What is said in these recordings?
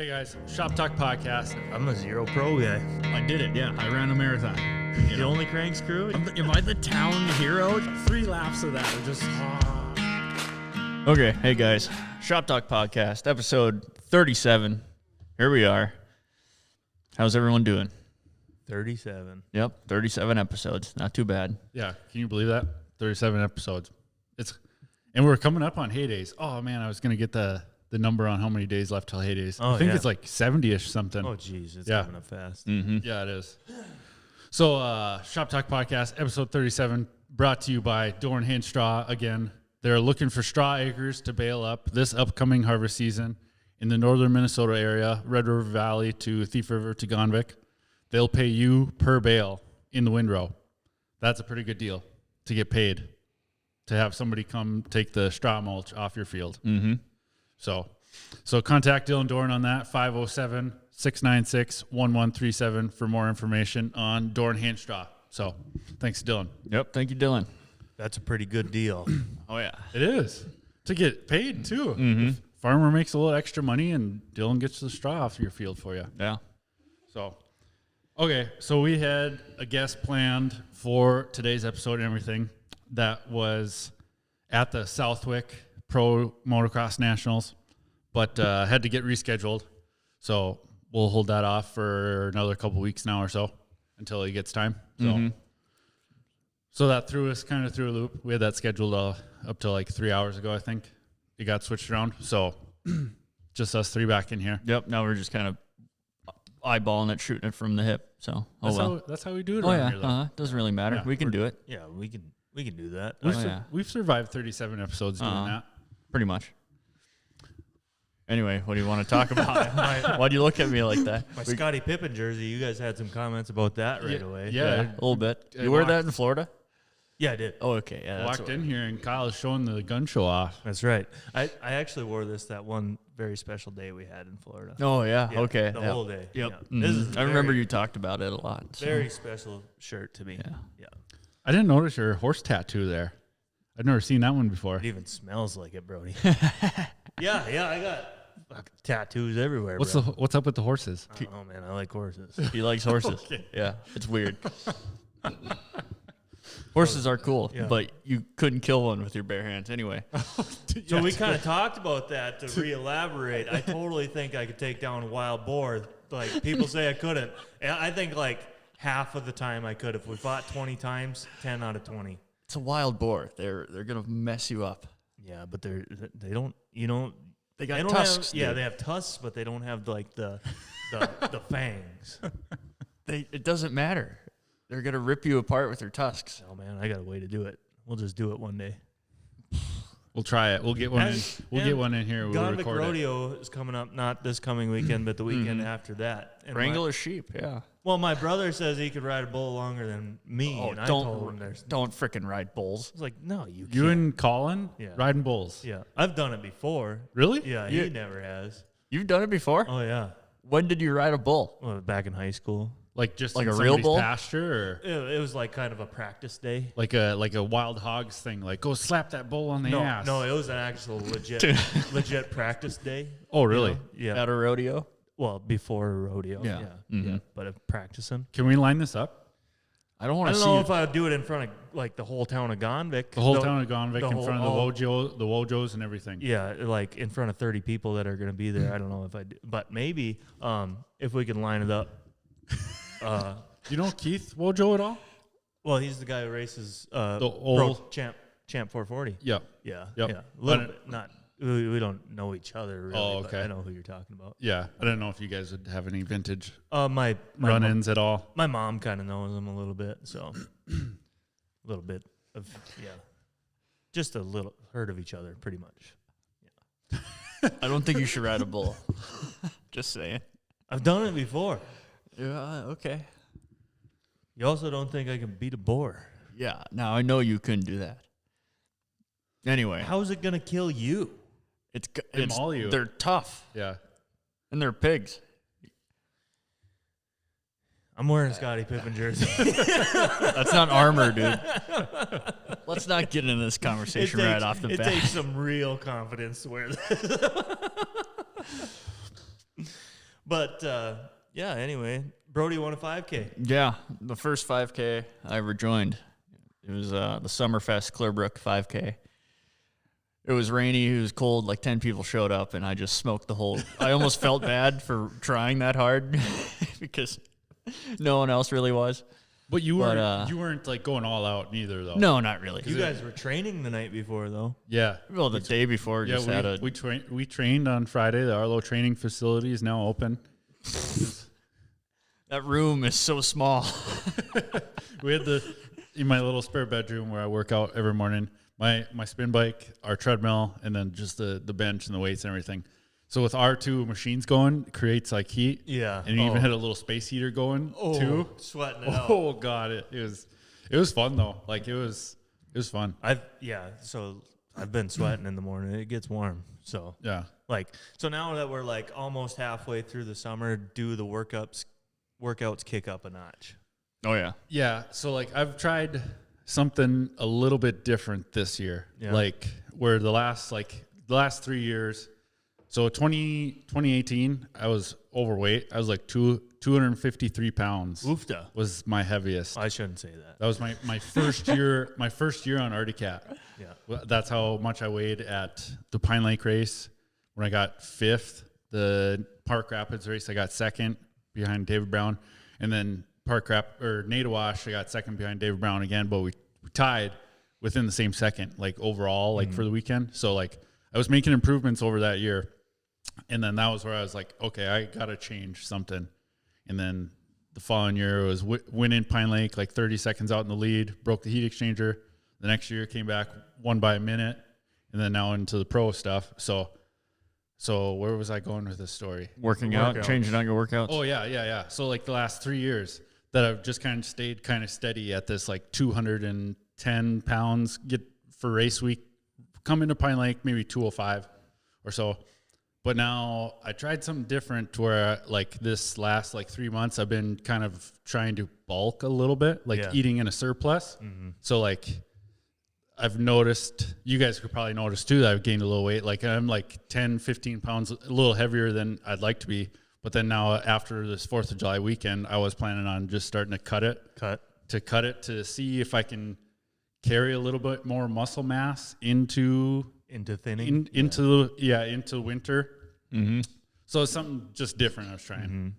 Hey guys, Shop Talk Podcast. I'm a zero pro guy. I did it, yeah. I ran a marathon. You only crank screw? Am I the town hero? 3 laps of that are just... Okay, hey guys. Shop Talk Podcast, episode 37. Here we are. How's everyone doing? 37. Yep, 37 episodes. Not too bad. Yeah, can you believe that? 37 episodes. And we're coming up on heydays. Oh man, I was going to get the number on how many days left till heydays. Oh, I think yeah. it's like 70-ish something. Oh, geez. It's Yeah. coming up fast. Mm-hmm. Yeah, it is. So, Shop Talk Podcast, episode 37, brought to you by Dohrn Hay Straw. Again, they're looking for straw acres to bale up this upcoming harvest season in the northern Minnesota area, Red River Valley to Thief River to Gonvick. They'll pay you per bale in the windrow. That's a pretty good deal to get paid, to have somebody come take the straw mulch off your field. Mm-hmm. So contact Dylan Dohrn on that, 507-696-1137 for more information on Dohrn Hay Straw. So thanks, Dylan. Yep, thank you, Dylan. That's a pretty good deal. Oh, yeah. It is. To get paid, too. Mm-hmm. Farmer makes a little extra money, and Dylan gets the straw off your field for you. Yeah. So, okay, so we had a guest planned for today's episode and everything that was at the Southwick Pro Motocross Nationals, but had to get rescheduled. So we'll hold that off for another couple weeks now or so until he gets time. So, so that threw us kind of through a loop. We had that scheduled up to like 3 hours ago, I think. It got switched around. So just us three back in here. Yep, now we're just kind of eyeballing it, shooting it from the hip. So, That's how we do it Oh, around yeah, here, though. doesn't really matter. Yeah, we can do it, Yeah, we can do that. We've survived 37 episodes doing that. pretty much. Anyway, what do you want to talk about? Why do you look at me like that? My Scottie Pippen jersey, you guys had some comments about that right away. Yeah. A little bit. I You wear walked- that in Florida? Yeah, I did. Oh, okay. Yeah, that's Walked what- in here and Kyle is showing the gun show off. That's right. I actually wore this that one very special day we had in Florida. Oh, yeah. Yeah, okay. The Yep. whole day. Yep. Yeah. Mhm. This is I remember very- you talked about it a lot. So. Very special shirt to me. Yeah. Yeah. I didn't notice your horse tattoo there. I'd never seen that one before. It even smells like it, Brody. yeah, I got fucking tattoos everywhere, bro. What's up with the horses? I don't know, man. I like horses. He likes horses. Yeah, it's weird. Horses are cool, Yeah. but you couldn't kill one with your bare hands anyway. So we kind of talked about that to re-elaborate. I totally think I could take down a wild boar. Like, people say I couldn't. And I think, like, half of the time I could. If we fought 20 times, 10 out of 20. It's a wild boar. They're gonna mess you up. Yeah, but they don't, you know. They got they don't tusks. Have, yeah, dude. they have tusks, but they don't have, like, the fangs. It doesn't matter. They're gonna rip you apart with their tusks. Oh, man, I got a way to do it. We'll just do it one day. We'll try it. We'll get one. We'll get one in here. We'll Gonvick record Rodeo is coming up, not this coming weekend, but the weekend after that. And Wrangler sheep. Yeah. well, my brother says he could ride a bull longer than me, Oh, and I told him there's. don't frickin' ride bulls. I was like, no, you can't. You and Colin Yeah. riding bulls. Yeah, I've done it before. Really? Yeah, You- he never has. You've done it before. Oh yeah, When did you ride a bull? well, back in high school, Like just Like in a real somebody's bull? pasture, or it was like kind of a practice day. like a wild hogs thing. Like go slap that bull on the ass. No, it was an actual legit practice day. Oh, really? You know? Yeah. At a rodeo? Well, before a rodeo. Yeah. Yeah. Mhm. But practicing. Can we line this up? I don't I want to don't see. know if I would do it in front of like the whole town of Gonvick. The whole No, town of Gonvick the in whole- front of all- the Wojos and everything. Yeah, like in front of 30 people that are going to be there. I don't know if I do, but maybe if we can line it up. You know Keith Wojo at all? Well, he's the guy who races The Pro old Champ 440. Yeah. Yeah, Yep. yeah. A little bit. Not we don't know each other really. Oh, but okay. I know who you're talking about. Yeah. I don't know if you guys would have any vintage My run-ins at all. My mom kind of knows him a little bit, so a little bit of just a little heard of each other, pretty much. I don't think you should ride a bull. Just saying. I've done it before. Yeah. Okay. You also don't think I can beat a boar? Yeah. Now I know you couldn't do that. Anyway, How is it gonna kill you? They maul you. They're tough Yeah. and they're pigs. I'm wearing a Scottie Pippen jersey. That's not armor, dude. Let's not get into this conversation right off the it bat. takes some real confidence to wear this. But yeah, anyway, Brody won a 5K. Yeah, the first 5K I ever joined. It was the Summerfest Clearbrook 5K. It was rainy. It was cold. Like 10 people showed up, and I just smoked the whole. I almost felt bad for trying that hard because no one else really was. But you weren't like going all out neither, though. No, not really. You guys were training the night before, though. Yeah. Well, the day before, Yeah, we trained on Friday. The Arlo training facility is now open. That room is so small. We had in my little spare bedroom where I work out every morning. My spin bike, our treadmill, and then just the bench and the weights and everything. So with our two machines going, it creates like heat. Yeah. And you even had a little space heater going too. Sweating it out. Oh God, it was fun though. Like it was fun. So I've been sweating in the morning. It gets warm. So Yeah. So now that we're like almost halfway through the summer, do the workouts kick up a notch? Oh, yeah. Yeah. So like I've tried something a little bit different this year. Yeah. Like where the last 3 years. So 2018, I was overweight. I was like 253 pounds. Oofda. Was my heaviest. I shouldn't say that. That was my first year. My first year on Arctic Cat. Yeah. Well, that's how much I weighed at the Pine Lake race. When I got 5th, the Park Rapids race, I got 2nd behind David Brown, and then Nadawash, I got 2nd behind David Brown again. But we tied within the same second, like overall, like for the weekend. So like I was making improvements over that year. And then that was where I was like, okay, I got to change something. And then the following year was winning Pine Lake, like 30 seconds out in the lead, broke the heat exchanger. The next year came back, won by a minute, and then now into the pro stuff. So where was I going with this story? Working out, changing out your workouts. Oh, yeah. So like the last 3 years that I've just kind of stayed kind of steady at this like 210 pounds, get for race week, come into Pine Lake, maybe 205 or so. But now I tried something different to where like this last like 3 months, I've been kind of trying to bulk a little bit, like eating in a surplus. Mm-hmm. So like I've noticed, you guys could probably notice too, that I've gained a little weight. Like I'm like 10, 15 pounds, a little heavier than I'd like to be. But then now after this 4th of July weekend, I was planning on just starting to cut it to see if I can carry a little bit more muscle mass into thinning, into winter. Mm-hmm. So it's something just different I was trying,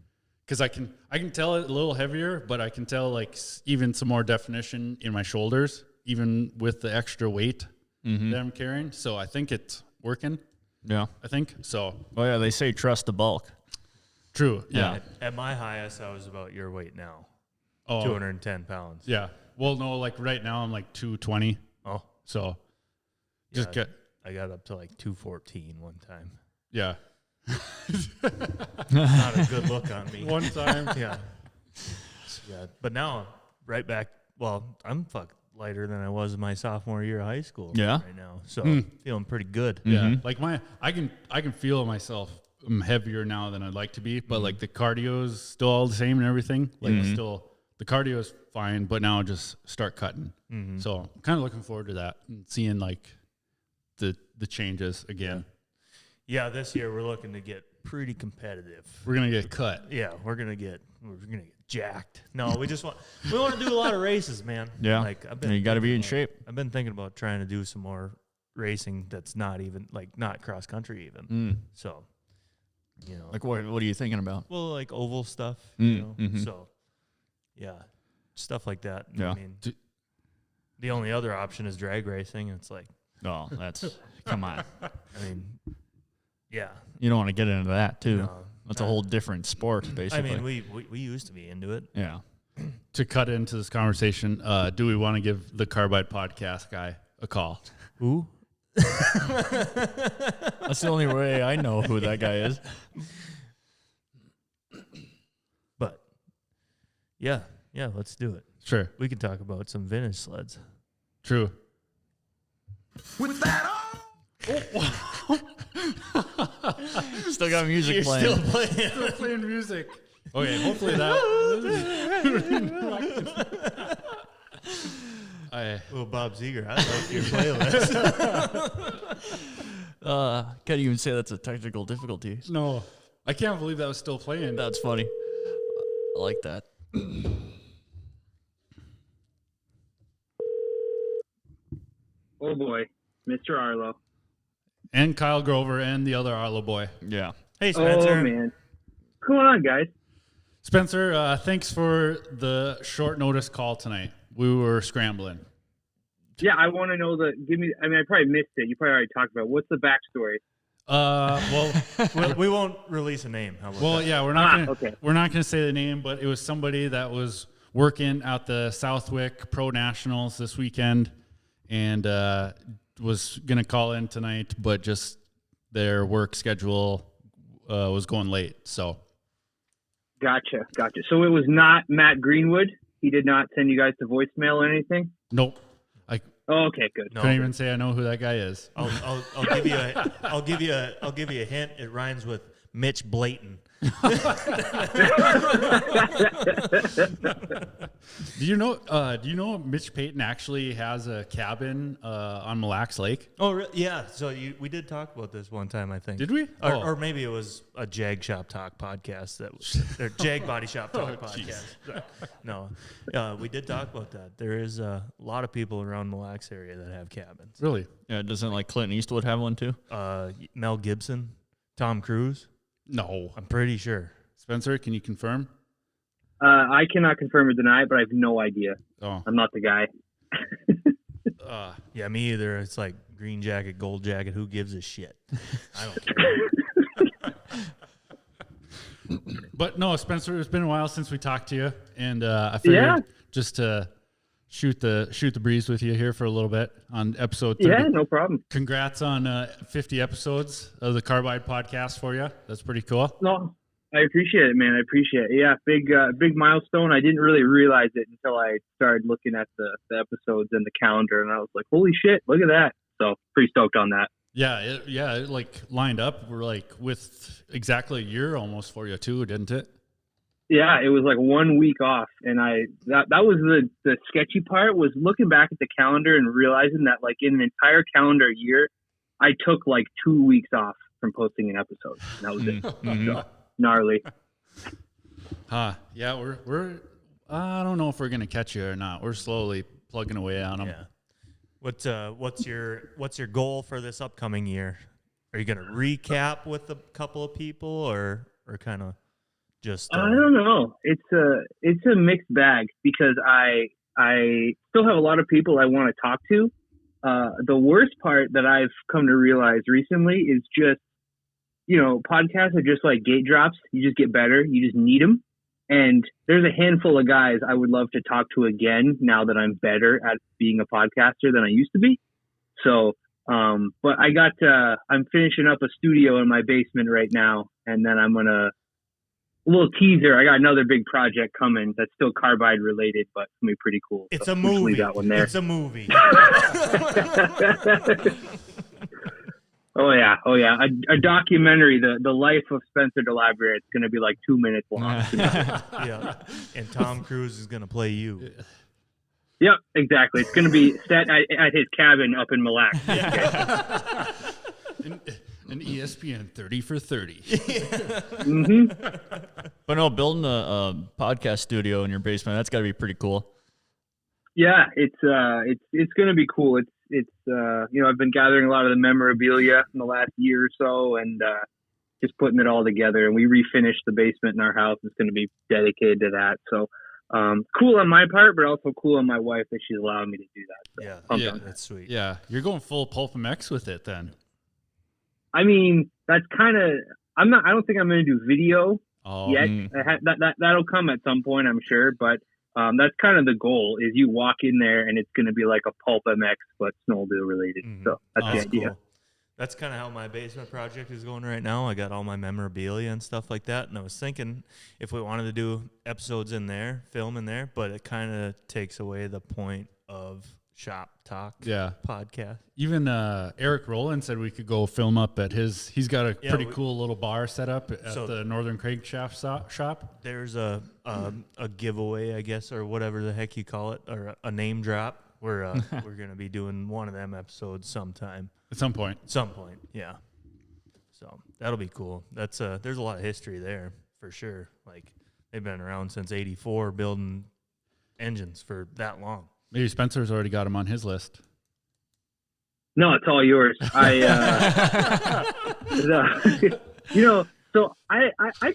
because I can tell it a little heavier, but I can tell like even some more definition in my shoulders, even with the extra weight that I'm carrying. So I think it's working. Yeah, I think so. Oh yeah, they say trust the bulk. True. Yeah. At my highest, I was about your weight now. Oh, 210 pounds. Yeah. Well, no, like right now I'm like 220. Oh, so just I got up to like 214 one time. Yeah. Not a good look on me. One time. Yeah. But now, right back. Well, I'm lighter than I was in my sophomore year of high school. Yeah. Right now, so feeling pretty good. Yeah. Like I can feel myself. I'm heavier now than I'd like to be, but like the cardio is still all the same and everything. Like still, the cardio is fine, but now just start cutting. So I'm kind of looking forward to that and seeing like the changes again. Yeah, this year we're looking to get pretty competitive. We're gonna get cut. Yeah, we're gonna get jacked. No, we want to do a lot of races, man. Yeah, like you got to be in shape. I've been thinking about trying to do some more racing that's not even not cross country even. So, like what are you thinking about? Well, like oval stuff. So yeah, stuff like that. Yeah. I mean, the only other option is drag racing. It's like, oh, that's come on. I mean, yeah. You don't want to get into that too. No, that's a whole different sport, basically. I mean, we used to be into it. Yeah. To cut into this conversation, do we want to give the Carbide Podcast Guy a call? Who? That's the only way I know who that guy is. But yeah, let's do it. Sure. We can talk about some vintage sleds. True. With that Still got music playing. Still playing music. Okay, hopefully that. Well, Bob Seger, I like your playlist. Can't even say that's a technical difficulty. No. I can't believe that was still playing. That's funny. I like that. Oh boy, Mr. Arlo. And Kyle Grover and the other Arlo boy. Yeah. Hey, Spencer. Oh man, what's going on, guys? Spencer, thanks for the short notice call tonight. We were scrambling. Yeah, I want to know I probably missed it. You probably already talked about it. What's the backstory? Well, we won't release a name. How about well, that? yeah, we're not okay. gonna say the name, but it was somebody that was working at the Southwick Pro Nationals this weekend, and was gonna call in tonight, but just their work schedule was going late. So, Gotcha. So it was not Matt Greenwood. He did not send you guys to voicemail or anything. nope. Oh, okay, good. No. Couldn't even say I know who that guy is. I'll give you a hint. It rhymes with Mitch Blayton. Do you know Mitch Payton actually has a cabin on Mille Lacs Lake? Oh, yeah. So we did talk about this one time, I think. Did we? Or maybe it was a JAG Shop Talk podcast or JAG Body Shop Talk podcast. No, we did talk about that. There is a lot of people around Mille Lacs area that have cabins. Really? Yeah, doesn't like Clint Eastwood have one too? Mel Gibson, Tom Cruise. No. I'm pretty sure. Spencer, can you confirm? I cannot confirm or deny, but I have no idea. Oh. I'm not the guy. Yeah, me either. It's like green jacket, gold jacket. Who gives a shit? I don't care. But no, Spencer, it's been a while since we talked to you, and I figured just to shoot the breeze with you here for a little bit on episode 30. Yeah, no problem. Congrats on 50 episodes of the Carbide Podcast for you. That's pretty cool. No, I appreciate it, man. I appreciate it. Yeah, big milestone. I didn't really realize it until I started looking at the episodes and the calendar, and I was like, holy shit, look at that. So pretty stoked on that. Yeah, it like lined up. We're like with exactly a year almost for you too, didn't it? Yeah, it was like 1 week off, and that was the sketchy part, was looking back at the calendar and realizing that like in an entire calendar year, I took like 2 weeks off from posting an episode. And that was it. So, gnarly. Yeah, we're I don't know if we're gonna catch you or not. We're slowly plugging away on them. Yeah. What's your goal for this upcoming year? Are you gonna recap with a couple of people or kind of just? I don't know. It's a mixed bag because I still have a lot of people I want to talk to. The worst part that I've come to realize recently is just, podcasts are just like gate drops. You just get better. You just need them. And there's a handful of guys I would love to talk to again now that I'm better at being a podcaster than I used to be. So, but I'm finishing up a studio in my basement right now. And then I'm a little teaser. I got another big project coming that's still Carbide related, but it's going to be pretty cool. It's so a movie. That one there. It's a movie. Oh yeah. A documentary, the life of Spencer Delabruere. It's going to be like 2 minutes long. Yeah. And Tom Cruise is going to play you. Yep, exactly. It's going to be set at his cabin up in Mille Lacs. An ESPN 30 for 30. Mm-hmm. But no, building a podcast studio in your basement, that's got to be pretty cool. Yeah, it's going to be cool. It's I've been gathering a lot of the memorabilia in the last year or so, and just putting it all together. And we refinished the basement in our house. It's going to be dedicated to that. So cool on my part, but also cool on my wife that she's allowing me to do that. So Yeah, that's sweet. Yeah, you're going full Pulp MX with it then. I mean, that's kind of. I don't think I'm going to do video yet. That'll come at some point, I'm sure. But that's kind of the goal. Is you walk in there and it's going to be like a Pulp MX, but snowmobile related. Mm-hmm. So that's the idea. Cool. That's kind of how my basement project is going right now. I got all my memorabilia and stuff like that, and I was thinking if we wanted to do episodes in there, film in there, but it kind of takes away the point of Shop Talk podcast. Even Eric Rowland said we could go film up at his. He's got a pretty cool little bar set up at the Northern Crankshaft shop. There's a giveaway, I guess, or whatever the heck you call it, or a name drop. We're gonna be doing one of them episodes sometime. At some point. Yeah. So that'll be cool. That's there's a lot of history there for sure. Like they've been around since '84 building engines for that long. Maybe Spencer's already got him on his list. No, it's all yours. So I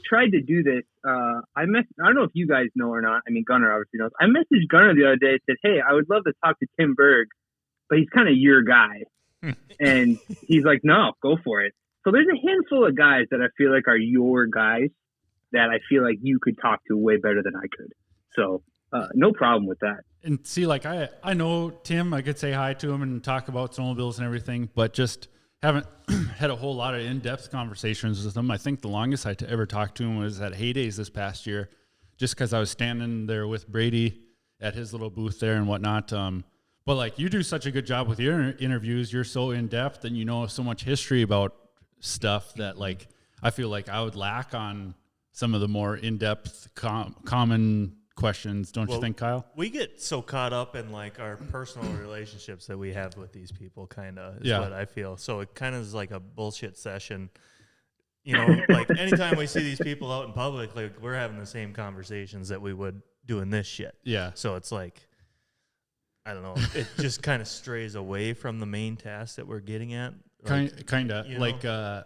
tried to do this. I don't know if you guys know or not. I mean, Gunnar obviously knows. I messaged Gunnar the other day and said, hey, I would love to talk to Tim Berg, but he's kind of your guy. And he's like, no, go for it. So there's a handful of guys that I feel like are your guys that I feel like you could talk to way better than I could. So no problem with that. And see, like I know Tim, I could say hi to him and talk about snowmobiles and everything, but just haven't had a whole lot of in-depth conversations with him. I think the longest I ever talked to him was at Heydays this past year, just because I was standing there with Brady at his little booth there and whatnot. But like you do such a good job with your interviews. You're so in-depth and you know so much history about stuff that like I feel like I would lack on some of the more in-depth common questions, don't you think, Kyle? We get so caught up in like our personal relationships that we have with these people, kind of is what I feel. So it kind of is like a bullshit session. You know, like anytime we see these people out in public, like we're having the same conversations that we would doing this shit. Yeah. So it's like, I don't know, it just kind of strays away from the main task that we're getting at. Like, kind of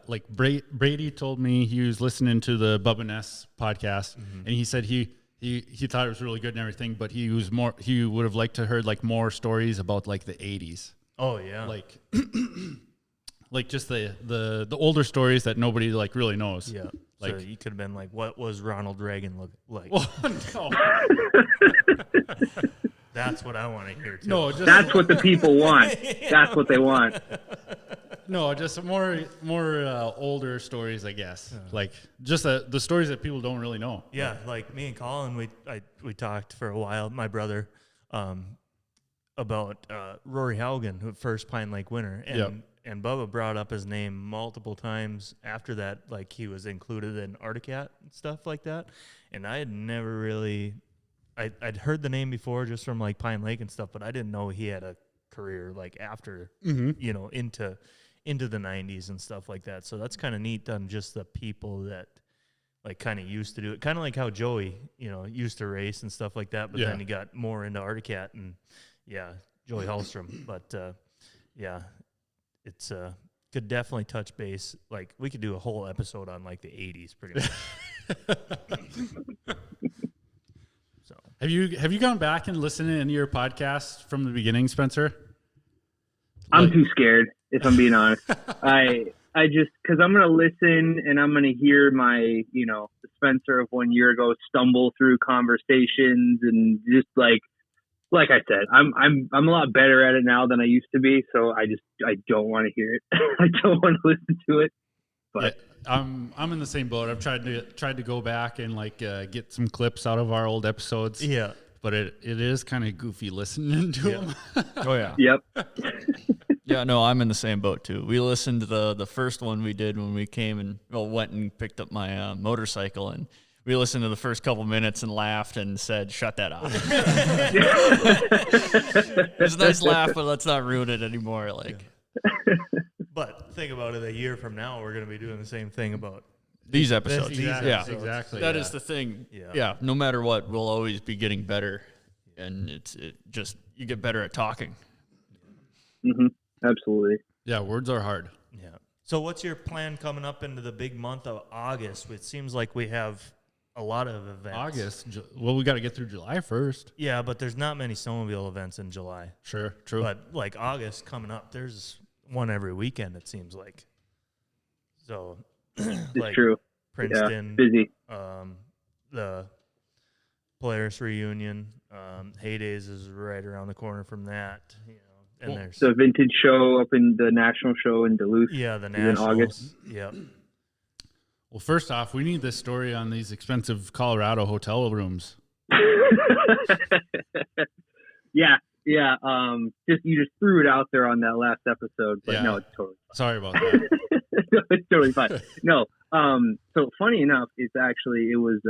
like Brady told me he was listening to the Bubba Ness podcast, and he said he thought it was really good and everything, but he would have liked to heard like more stories about like the 80s. Oh yeah. Like like just the older stories that nobody like really knows. Yeah. Like so you could have been like, what was Ronald Reagan look like? Well, no. That's what I want to hear too. No, just That's what the people want. That's what they want. No, just more older stories, I guess. Like just the stories that people don't really know. Yeah, like me and Colin, we talked for a while, my brother, about Rory Haugen, who first Pine Lake winner, and Bubba brought up his name multiple times after that, like he was included in Arctic and stuff like that, and I had never really, I'd heard the name before just from like Pine Lake and stuff, but I didn't know he had a career like after, you know, into the 90s and stuff like that. So that's kind of neat on just the people that like kind of used to do it. Kind of like how Joey, you know, used to race and stuff like that, but then he got more into Arctic and Joey Hallstrom. But it's could definitely touch base. Like we could do a whole episode on like the 80s pretty much. So Have you gone back and listened to any of your podcasts from the beginning, Spencer? I'm too scared, if I'm being honest. I just, because I'm going to listen and I'm going to hear my, you know, the Spencer of 1 year ago stumble through conversations and just like I said, I'm a lot better at it now than I used to be. So I don't want to hear it. I don't want to listen to it. But yeah, I'm in the same boat. I've tried to go back and like get some clips out of our old episodes. yeah. But it is kind of goofy listening to them. Oh yeah. Yep. Yeah, no, I'm in the same boat too. We listened to the first one we did when we came and went and picked up my motorcycle, and we listened to the first couple minutes and laughed and said, "Shut that off." It's a nice laugh, but let's not ruin it anymore. Like, But think about it, a year from now, we're going to be doing the same thing about these episodes. Exactly. That is the thing. Yeah. No matter what, we'll always be getting better, and it just you get better at talking. Mm-hmm. Absolutely. Yeah, words are hard. Yeah. So what's your plan coming up into the big month of August? It seems like we have a lot of events. Well, we got to get through July first. Yeah, but there's not many snowmobile events in July. Sure, true. But like August coming up, there's one every weekend, it seems like. So It's like true. Princeton, Yeah, busy. The Polaris reunion, Heydays is right around the corner from that, you know. And there's The vintage show up in the national show in Duluth. the in Nationals. August. Yeah. Well, first off, we need this story on these expensive Colorado hotel rooms. Yeah. You just threw it out there on that last episode, but no, it's totally fine. Sorry about that. No, it's totally fine. No. So funny enough, it was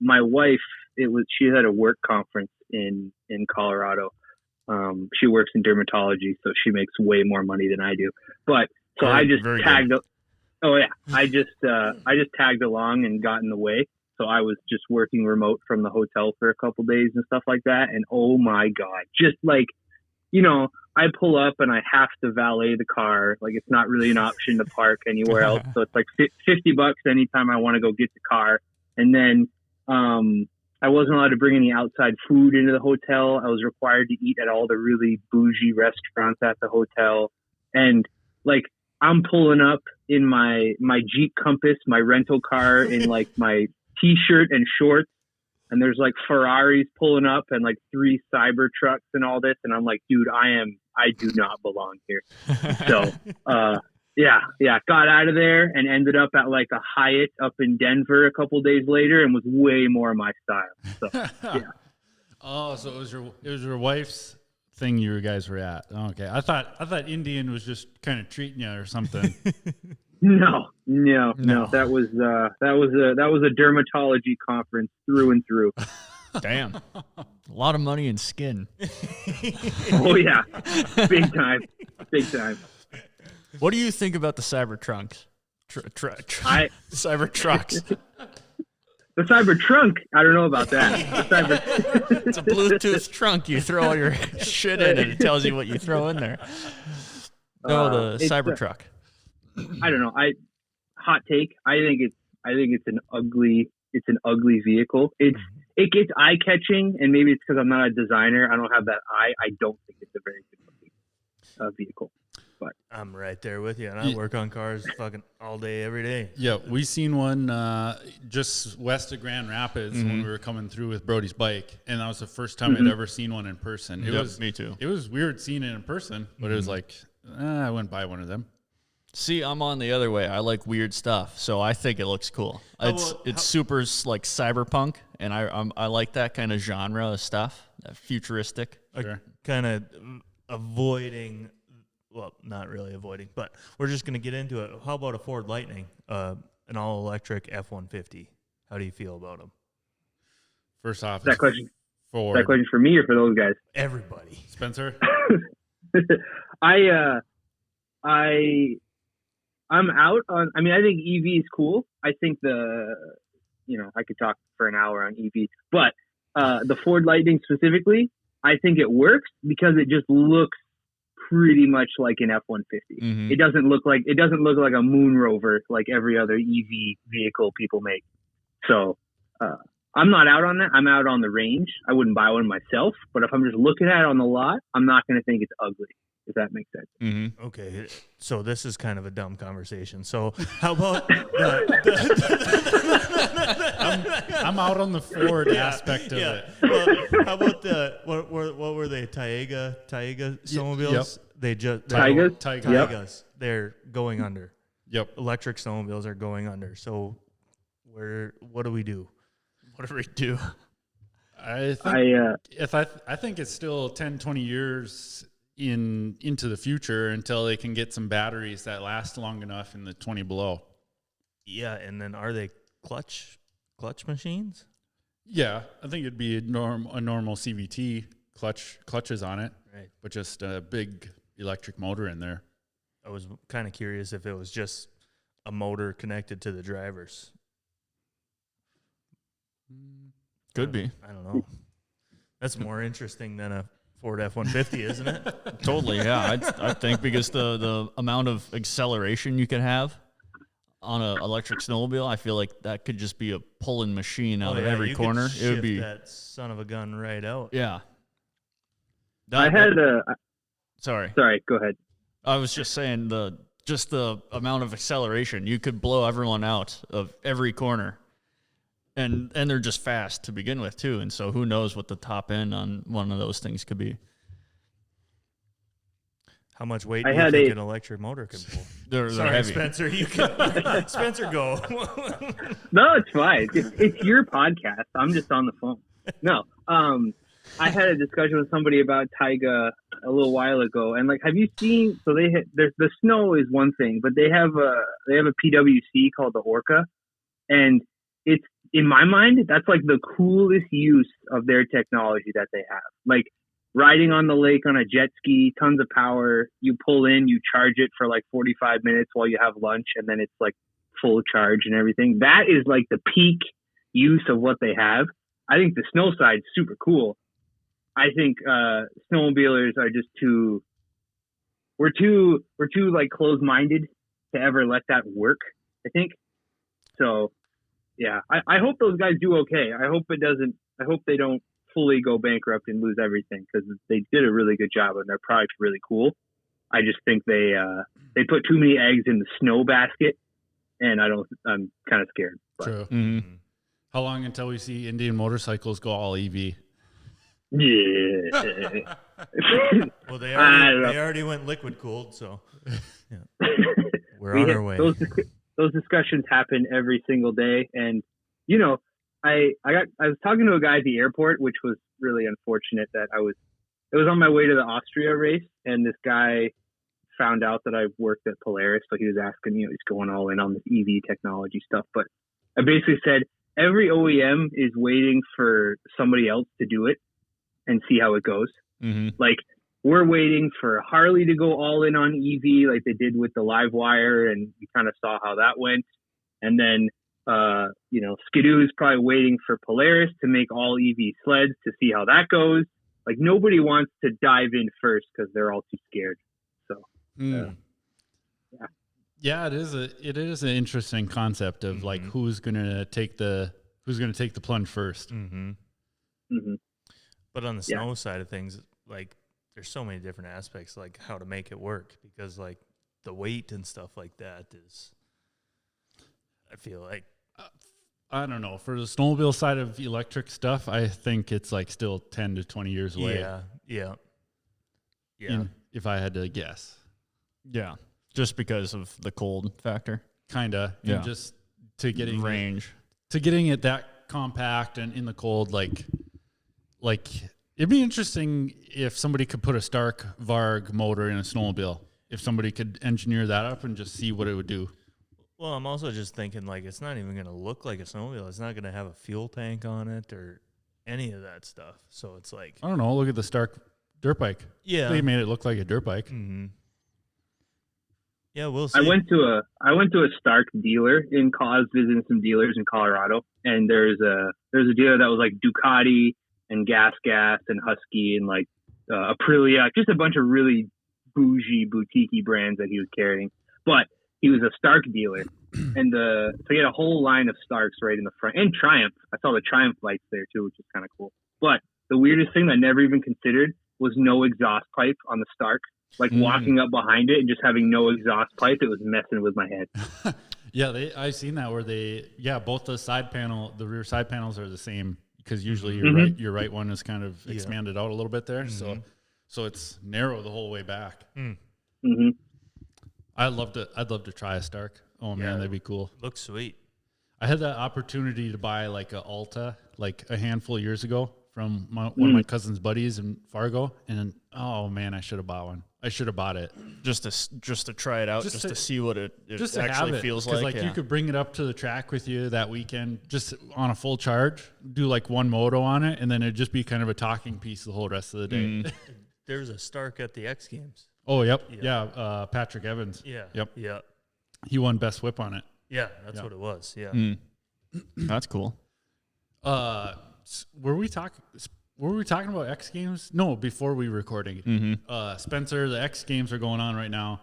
my wife. She had a work conference in Colorado. She works in dermatology, so she makes way more money than I do. But so I just tagged Oh yeah, I just tagged along and got in the way. So I was just working remote from the hotel for a couple days and stuff like that. And oh my God, just like, I pull up and I have to valet the car. Like it's not really an option to park anywhere else. So it's like $50 anytime I want to go get the car. And then I wasn't allowed to bring any outside food into the hotel. I was required to eat at all the really bougie restaurants at the hotel. And like, I'm pulling up in my Jeep Compass, my rental car, in like my t-shirt and shorts. And there's like Ferraris pulling up and like 3 cyber trucks and all this. And I'm like, dude, I do not belong here. So, got out of there and ended up at like a Hyatt up in Denver a couple days later and was way more my style. So, yeah. Oh, so it was your wife's thing you guys were at. Okay. I thought Indian was just kind of treating you or something. No. That was a dermatology conference through and through. Damn. A lot of money in skin. Oh yeah. Big time. What do you think about the cyber trunks? Cyber trucks. The cyber trunk, I don't know about that. It's a Bluetooth trunk. You throw all your shit in and it tells you what you throw in there. No, the cyber truck. I don't know. Hot take. I think it's an ugly vehicle. It gets eye catching, and maybe it's because I'm not a designer. I don't have that eye. I don't think it's a very good looking vehicle. But I'm right there with you, and I work on cars fucking all day, every day. Yeah, we seen one just west of Grand Rapids when we were coming through with Brody's bike, and that was the first time I'd ever seen one in person. It was me too. It was weird seeing it in person, but it was like I wouldn't buy one of them. See, I'm on the other way. I like weird stuff, so I think it looks cool. It's super like cyberpunk, and I like that kind of genre of stuff, that futuristic. Sure. Kind of avoiding. Well, not really avoiding, but we're just going to get into it. How about a Ford Lightning, an all-electric F-150? How do you feel about them? First off, that question for me or for those guys? Everybody. Spencer? I'm out on. I mean, I think EV is cool. I think I could talk for an hour on EV, but the Ford Lightning specifically, I think it works because it just looks pretty much like an F-150. It doesn't look like a Moon Rover like every other EV vehicle people make. So I'm not out on that. I'm out on the range. I wouldn't buy one myself, but if I'm just looking at it on the lot, I'm not going to think it's ugly. If that makes sense. Okay, so this is kind of a dumb conversation. So how about I'm out on the Ford aspect of it. Well, how about what were they? Taiga snowmobiles? Yep. They just Taigas. Yep. They're going under. Yep. Electric snowmobiles are going under. So what do we do? What do we do? I think it's still 10, 20 years into the future until they can get some batteries that last long enough in the 20 below. Yeah, and then are they clutch machines? Yeah, I think it'd be a normal CVT clutches on it, right? But just a big electric motor in there. I was kind of curious if it was just a motor connected to the drivers. Could be. I don't know. That's more interesting than a Ford F-150, isn't it? Totally, yeah. I think because the amount of acceleration you could have on an electric snowmobile, I feel like that could just be a pulling machine out of every corner. It would be that son of a gun right out. Yeah. Sorry, go ahead. I was just saying the amount of acceleration, you could blow everyone out of every corner. And they're just fast to begin with, too. And so who knows what the top end on one of those things could be. How much weight do you think an electric motor can pull? They're Sorry, heavy. Spencer, you can. Spencer, go. No, it's fine. It's your podcast. I'm just on the phone. No. I had a discussion with somebody about Taiga a little while ago. And, like, have you seen – so the snow is one thing, but they have a PWC called the Orca. And it's – in my mind, that's like the coolest use of their technology that they have. Like riding on the lake on a jet ski, tons of power. You pull in, you charge it for like 45 minutes while you have lunch, and then it's like full charge and everything. That is like the peak use of what they have. I think the snow side's super cool. I think snowmobilers are just we're too like closed-minded to ever let that work, I think. So yeah, I hope those guys do okay. I hope they don't fully go bankrupt and lose everything, because they did a really good job and their product's really cool. I just think they put too many eggs in the snow basket, and I'm kind of scared. But. True. Mm-hmm. How long until we see Indian motorcycles go all EV? Yeah. Well, they already went liquid cooled, so yeah. We're on our way. Those discussions happen every single day, and you know, I was talking to a guy at the airport, which was really unfortunate. It was on my way to the Austria race, and this guy found out that I worked at Polaris, so he was asking, he's going all in on this EV technology stuff. But I basically said every OEM is waiting for somebody else to do it and see how it goes. Mm-hmm. Like, we're waiting for Harley to go all in on EV, like they did with the live wire, and we kind of saw how that went. And then Skidoo is probably waiting for Polaris to make all EV sleds to see how that goes. Like, nobody wants to dive in first because they're all too scared. So, yeah, it is an interesting concept of like who's gonna take the plunge first. Mm-hmm. Mm-hmm. But on the snow side of things, like there's so many different aspects, like how to make it work, because like the weight and stuff like that is, I feel like. I don't know. For the snowmobile side of electric stuff, I think it's like still 10 to 20 years away. Yeah. If I had to guess. Yeah. Just because of the cold factor. Kinda. Yeah. And just to getting range. To getting it that compact and in the cold, like it'd be interesting if somebody could put a Stark Varg motor in a snowmobile. If somebody could engineer that up and just see what it would do. Well, I'm also just thinking, like, it's not even going to look like a snowmobile. It's not going to have a fuel tank on it or any of that stuff. So it's like, I don't know. Look at the Stark dirt bike. Yeah, they made it look like a dirt bike. Mm-hmm. Yeah, we'll see. I went to a Stark dealer in I was visiting some dealers in Colorado, and there's a dealer that was like Ducati and Gas and Husky and like Aprilia, just a bunch of really bougie, boutique-y brands that he was carrying. But he was a Stark dealer, and so he had a whole line of Starks right in the front, and Triumph. I saw the Triumph lights there too, which is kind of cool. But the weirdest thing that I never even considered was no exhaust pipe on the Stark. Like walking up behind it and just having no exhaust pipe, it was messing with my head. Yeah, I've seen that where both the rear side panels are the same, because usually your right one is kind of expanded out a little bit there, so it's narrow the whole way back. Mm-hmm. I'd love to try a Stark. Oh man, that'd be cool. Looks sweet. I had the opportunity to buy like a Alta like a handful of years ago from one of my cousin's buddies in Fargo, and oh man, I should have bought one. I should have bought it just to try it out, just to see what it actually feels like. Like you could bring it up to the track with you that weekend, just on a full charge, do like one moto on it, and then it'd just be kind of a talking piece the whole rest of the day. There's a Stark at the X Games. Oh, yep. Yeah. Patrick Evans. Yeah. Yep. Yeah. He won best whip on it. Yeah. That's what it was. Yeah. That's cool. Were we talking about X Games? No, before we were recording. Spencer, the X Games are going on right now.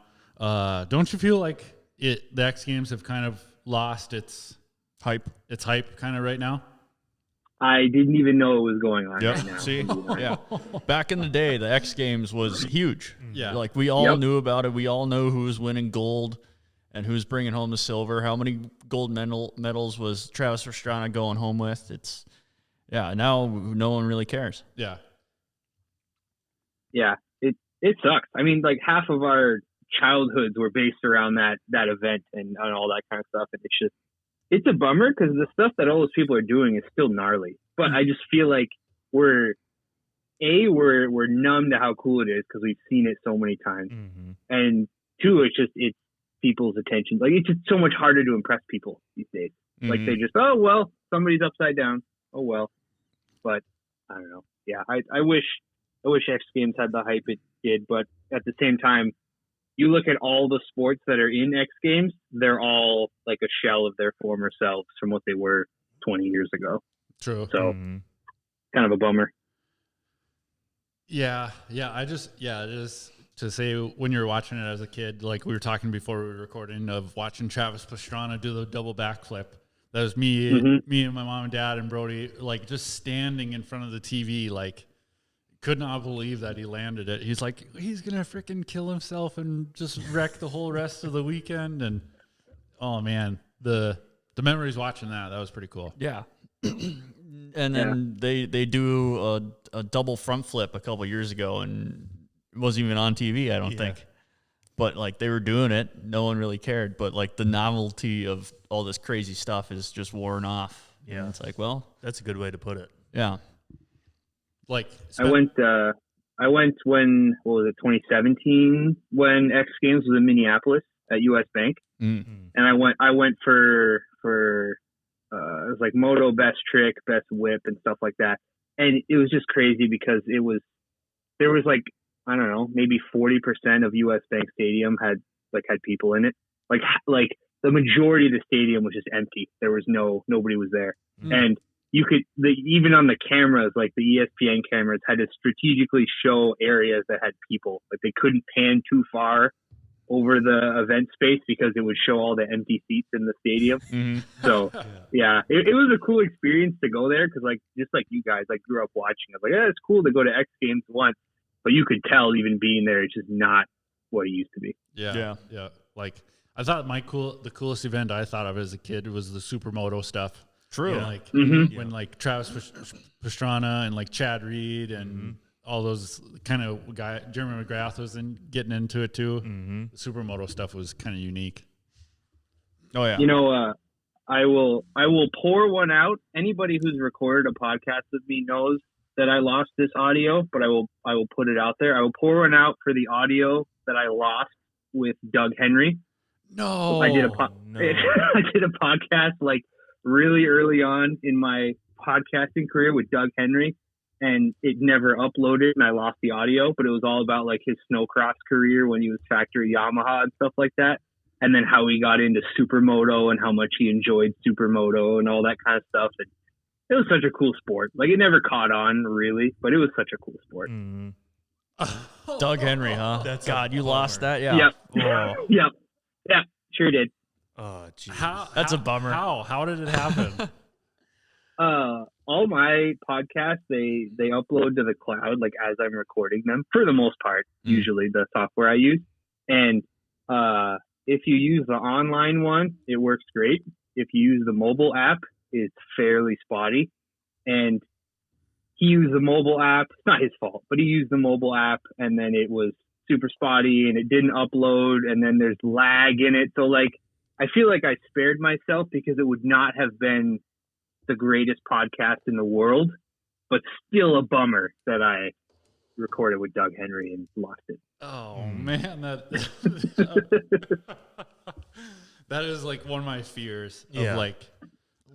Don't you feel like the X Games have kind of lost its hype kind of right now? I didn't even know it was going on right now. See? Yeah. Back in the day, the X Games was huge. Yeah. Like, we all knew about it. We all know who was winning gold and who's bringing home the silver. How many gold medals was Travis Pastrana going home with? Now no one really cares. Yeah. Yeah. It sucks. I mean, like, half of our childhoods were based around that event and all that kind of stuff. And it's a bummer, because the stuff that all those people are doing is still gnarly. But I just feel like we're numb to how cool it is because we've seen it so many times. And two, it's people's attention. Like, it's just so much harder to impress people these days. Like, they just, oh, well, somebody's upside down. Oh, well. But I don't know. Yeah, I wish I wish X Games had the hype it did, but at the same time, you look at all the sports that are in X Games, they're all like a shell of their former selves from what they were 20 years ago. True. So kind of a bummer. Yeah. It is to say when you were watching it as a kid, like we were talking before we were recording of watching Travis Pastrana do the double backflip. That was me and my mom and dad and Brody, like just standing in front of the TV, like could not believe that he landed it. He's like, he's going to freaking kill himself and just wreck the whole rest of the weekend. And oh man, the memories watching that was pretty cool. Yeah. And then they do a double front flip a couple years ago, and it wasn't even on TV, I don't think. But like they were doing it, no one really cared. But like the novelty of all this crazy stuff is just worn off. Yeah, and it's like, well, that's a good way to put it. Yeah. Like I went when, what was it, 2017 when X Games was in Minneapolis at US Bank, and I went for it was like moto best trick, best whip, and stuff like that. And it was just crazy because there was like, I don't know, maybe 40% of US Bank Stadium had people in it. Like the majority of the stadium was just empty. There was nobody was there. And you could, even on the cameras, like the ESPN cameras had to strategically show areas that had people. Like they couldn't pan too far over the event space because it would show all the empty seats in the stadium. So it was a cool experience to go there because like just like you guys, I grew up watching. I was like, yeah, it's cool to go to X Games once, but you could tell even being there, it's just not what it used to be. Yeah. Like I thought the coolest event I thought of as a kid was the supermoto stuff. True. Yeah, like when like Travis Pastrana and like Chad Reed and all those kind of guy, Jeremy McGrath was getting into it too. The supermoto stuff was kind of unique. Oh yeah. You know, I will pour one out. Anybody who's recorded a podcast with me knows that I lost this audio, but I will put it out there. I will pour one out for the audio that I lost with Doug Henry. No, I did a podcast like really early on in my podcasting career with Doug Henry, and it never uploaded, and I lost the audio. But it was all about like his snowcross career when he was factory Yamaha and stuff like that, and then how he got into supermoto and how much he enjoyed supermoto and all that kind of stuff. And it was such a cool sport. Like it never caught on really, but it was such a cool sport. Doug Henry, huh? That's God, you lost that? Yeah. Yep. Yep, sure did. Oh, geez. That's a bummer. How did it happen? All my podcasts, they upload to the cloud, like as I'm recording them for the most part, usually the software I use. And, if you use the online one, it works great. If you use the mobile app, it's fairly spotty. And he used the mobile app. It's not his fault, but he used the mobile app and then it was super spotty and it didn't upload and then there's lag in it. So like, I feel like I spared myself because it would not have been the greatest podcast in the world, but still a bummer that I recorded with Doug Henry and lost it. Oh man, that is like one of my fears of like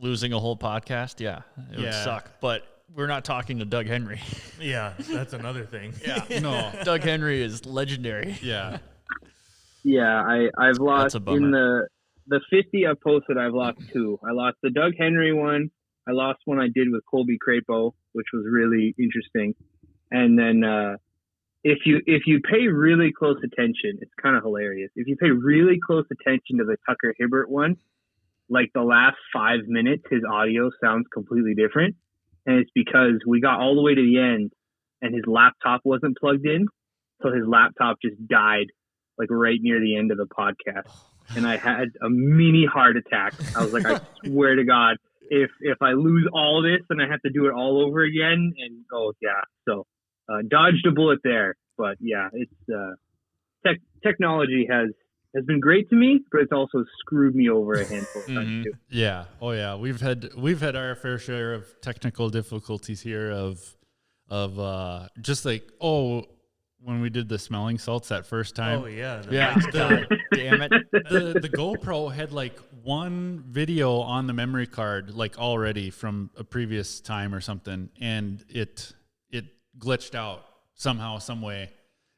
losing a whole podcast. Yeah, it would suck. But we're not talking to Doug Henry. Yeah, that's another thing. No, Doug Henry is legendary. Yeah, I've lost in the 50 I've posted. I've lost 2. I lost the Doug Henry one. I lost one I did with Colby Crapo, which was really interesting. And then if you pay really close attention, it's kind of hilarious. If you pay really close attention to the Tucker Hibbert one, like the last 5 minutes, his audio sounds completely different. And it's because we got all the way to the end and his laptop wasn't plugged in. So his laptop just died like right near the end of the podcast. And I had a mini heart attack. I was like, I swear to God, if I lose all this, then I have to do it all over again. And so dodged a bullet there. But yeah, it's technology has been great to me, but it's also screwed me over a handful of times too. Yeah. Oh yeah. We've had our fair share of technical difficulties here of just like, when we did the smelling salts that first time. Oh yeah. God damn it. The GoPro had like one video on the memory card, like already from a previous time or something. And it glitched out somehow, some way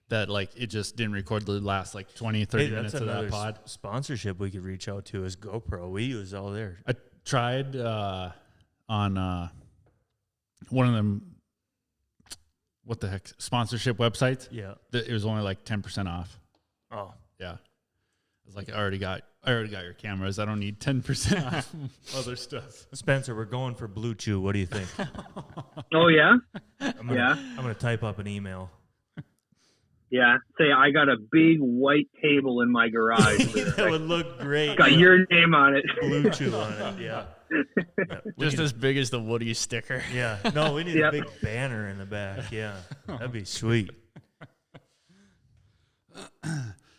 that like it just didn't record the last like 20, 30 minutes of that pod. Sponsorship we could reach out to is GoPro. We use all their. I tried on one of them, what the heck, sponsorship websites. Yeah. It was only like 10% off. Oh. Yeah. I was like, I already got your cameras. I don't need 10% off other stuff. Spencer, we're going for Blue Chew. What do you think? Oh yeah, I'm gonna type up an email. yeah. Say I got a big white table in my garage. That would look great. Got your name on it. Blue Chew on it. Yeah. Just as big as the Woody sticker. Yeah. No, we need a big banner in the back. Yeah. That'd be sweet.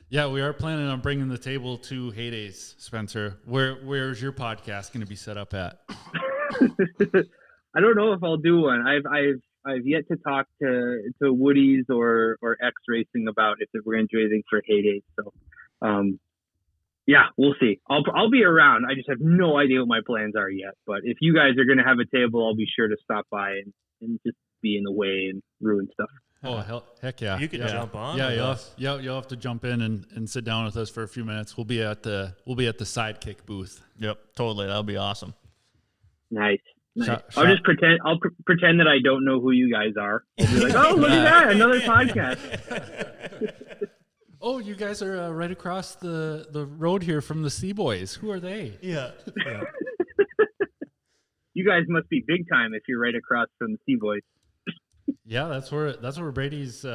Yeah, we are planning on bringing the table to Heydays, Spencer. Where's your podcast going to be set up at? I don't know if I'll do one. I've yet to talk to Woody's or X Racing about if we're going to do anything for Heydays. So, yeah, we'll see. I'll be around. I just have no idea what my plans are yet. But if you guys are going to have a table, I'll be sure to stop by and just be in the way and ruin stuff. Oh, heck yeah. You can jump on. Yeah, you'll have to jump in and sit down with us for a few minutes. We'll be at the Sidekick booth. Yep, totally. That'll be awesome. Nice. I'll just pretend. I'll pretend that I don't know who you guys are. I'll be like, oh, look at that, another podcast. Oh, you guys are right across the road here from the Sea Boys. Who are they? Yeah. You guys must be big time if you're right across from the Sea Boys. Yeah, that's where Brady's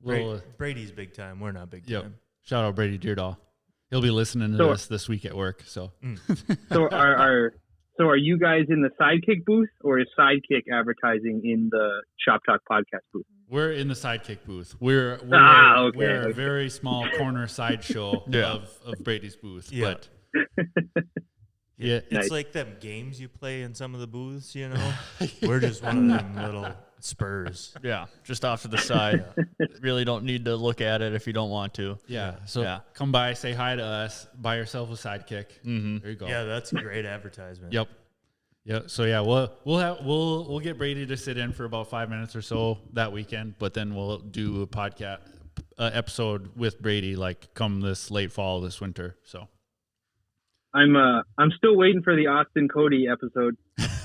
Brady's big time. We're not big yep. time. Shout out Brady Dyrdahl. He'll be listening to this week at work. So, so are you guys in the Sidekick booth, or is Sidekick advertising in the Shop Talk podcast booth? We're in the Sidekick booth. We're a very small corner sideshow of Brady's booth. Yeah. But yeah, it's nice. like them games you play in some of the booths, you know? We're just one of them little spurs. Yeah, just off to the side. Really don't need to look at it if you don't want to. yeah. So come by, say hi to us, buy yourself a Sidekick. Mm-hmm. There you go. Yeah, that's a great advertisement. Yep. Yeah. So yeah, we'll get Brady to sit in for about 5 minutes or so that weekend, but then we'll do a podcast episode with Brady like come this late fall this winter. So I'm still waiting for the Austin Cody episode.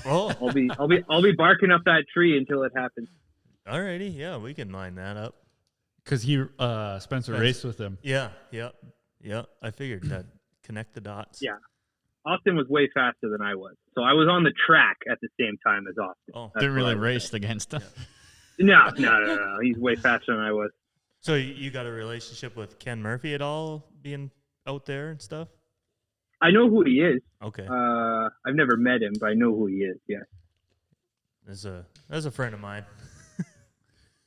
Oh, I'll be barking up that tree until it happens. alrighty. Yeah, we can line that up. because Spencer raced with him. Yeah. I figured that connect the dots. Yeah. Austin was way faster than I was. So I was on the track at the same time as Austin. Oh, didn't really race against him. No. He's way faster than I was. So you got a relationship with Ken Murphy at all, being out there and stuff? I know who he is. Okay. I've never met him, but I know who he is. Yeah. That's a friend of mine.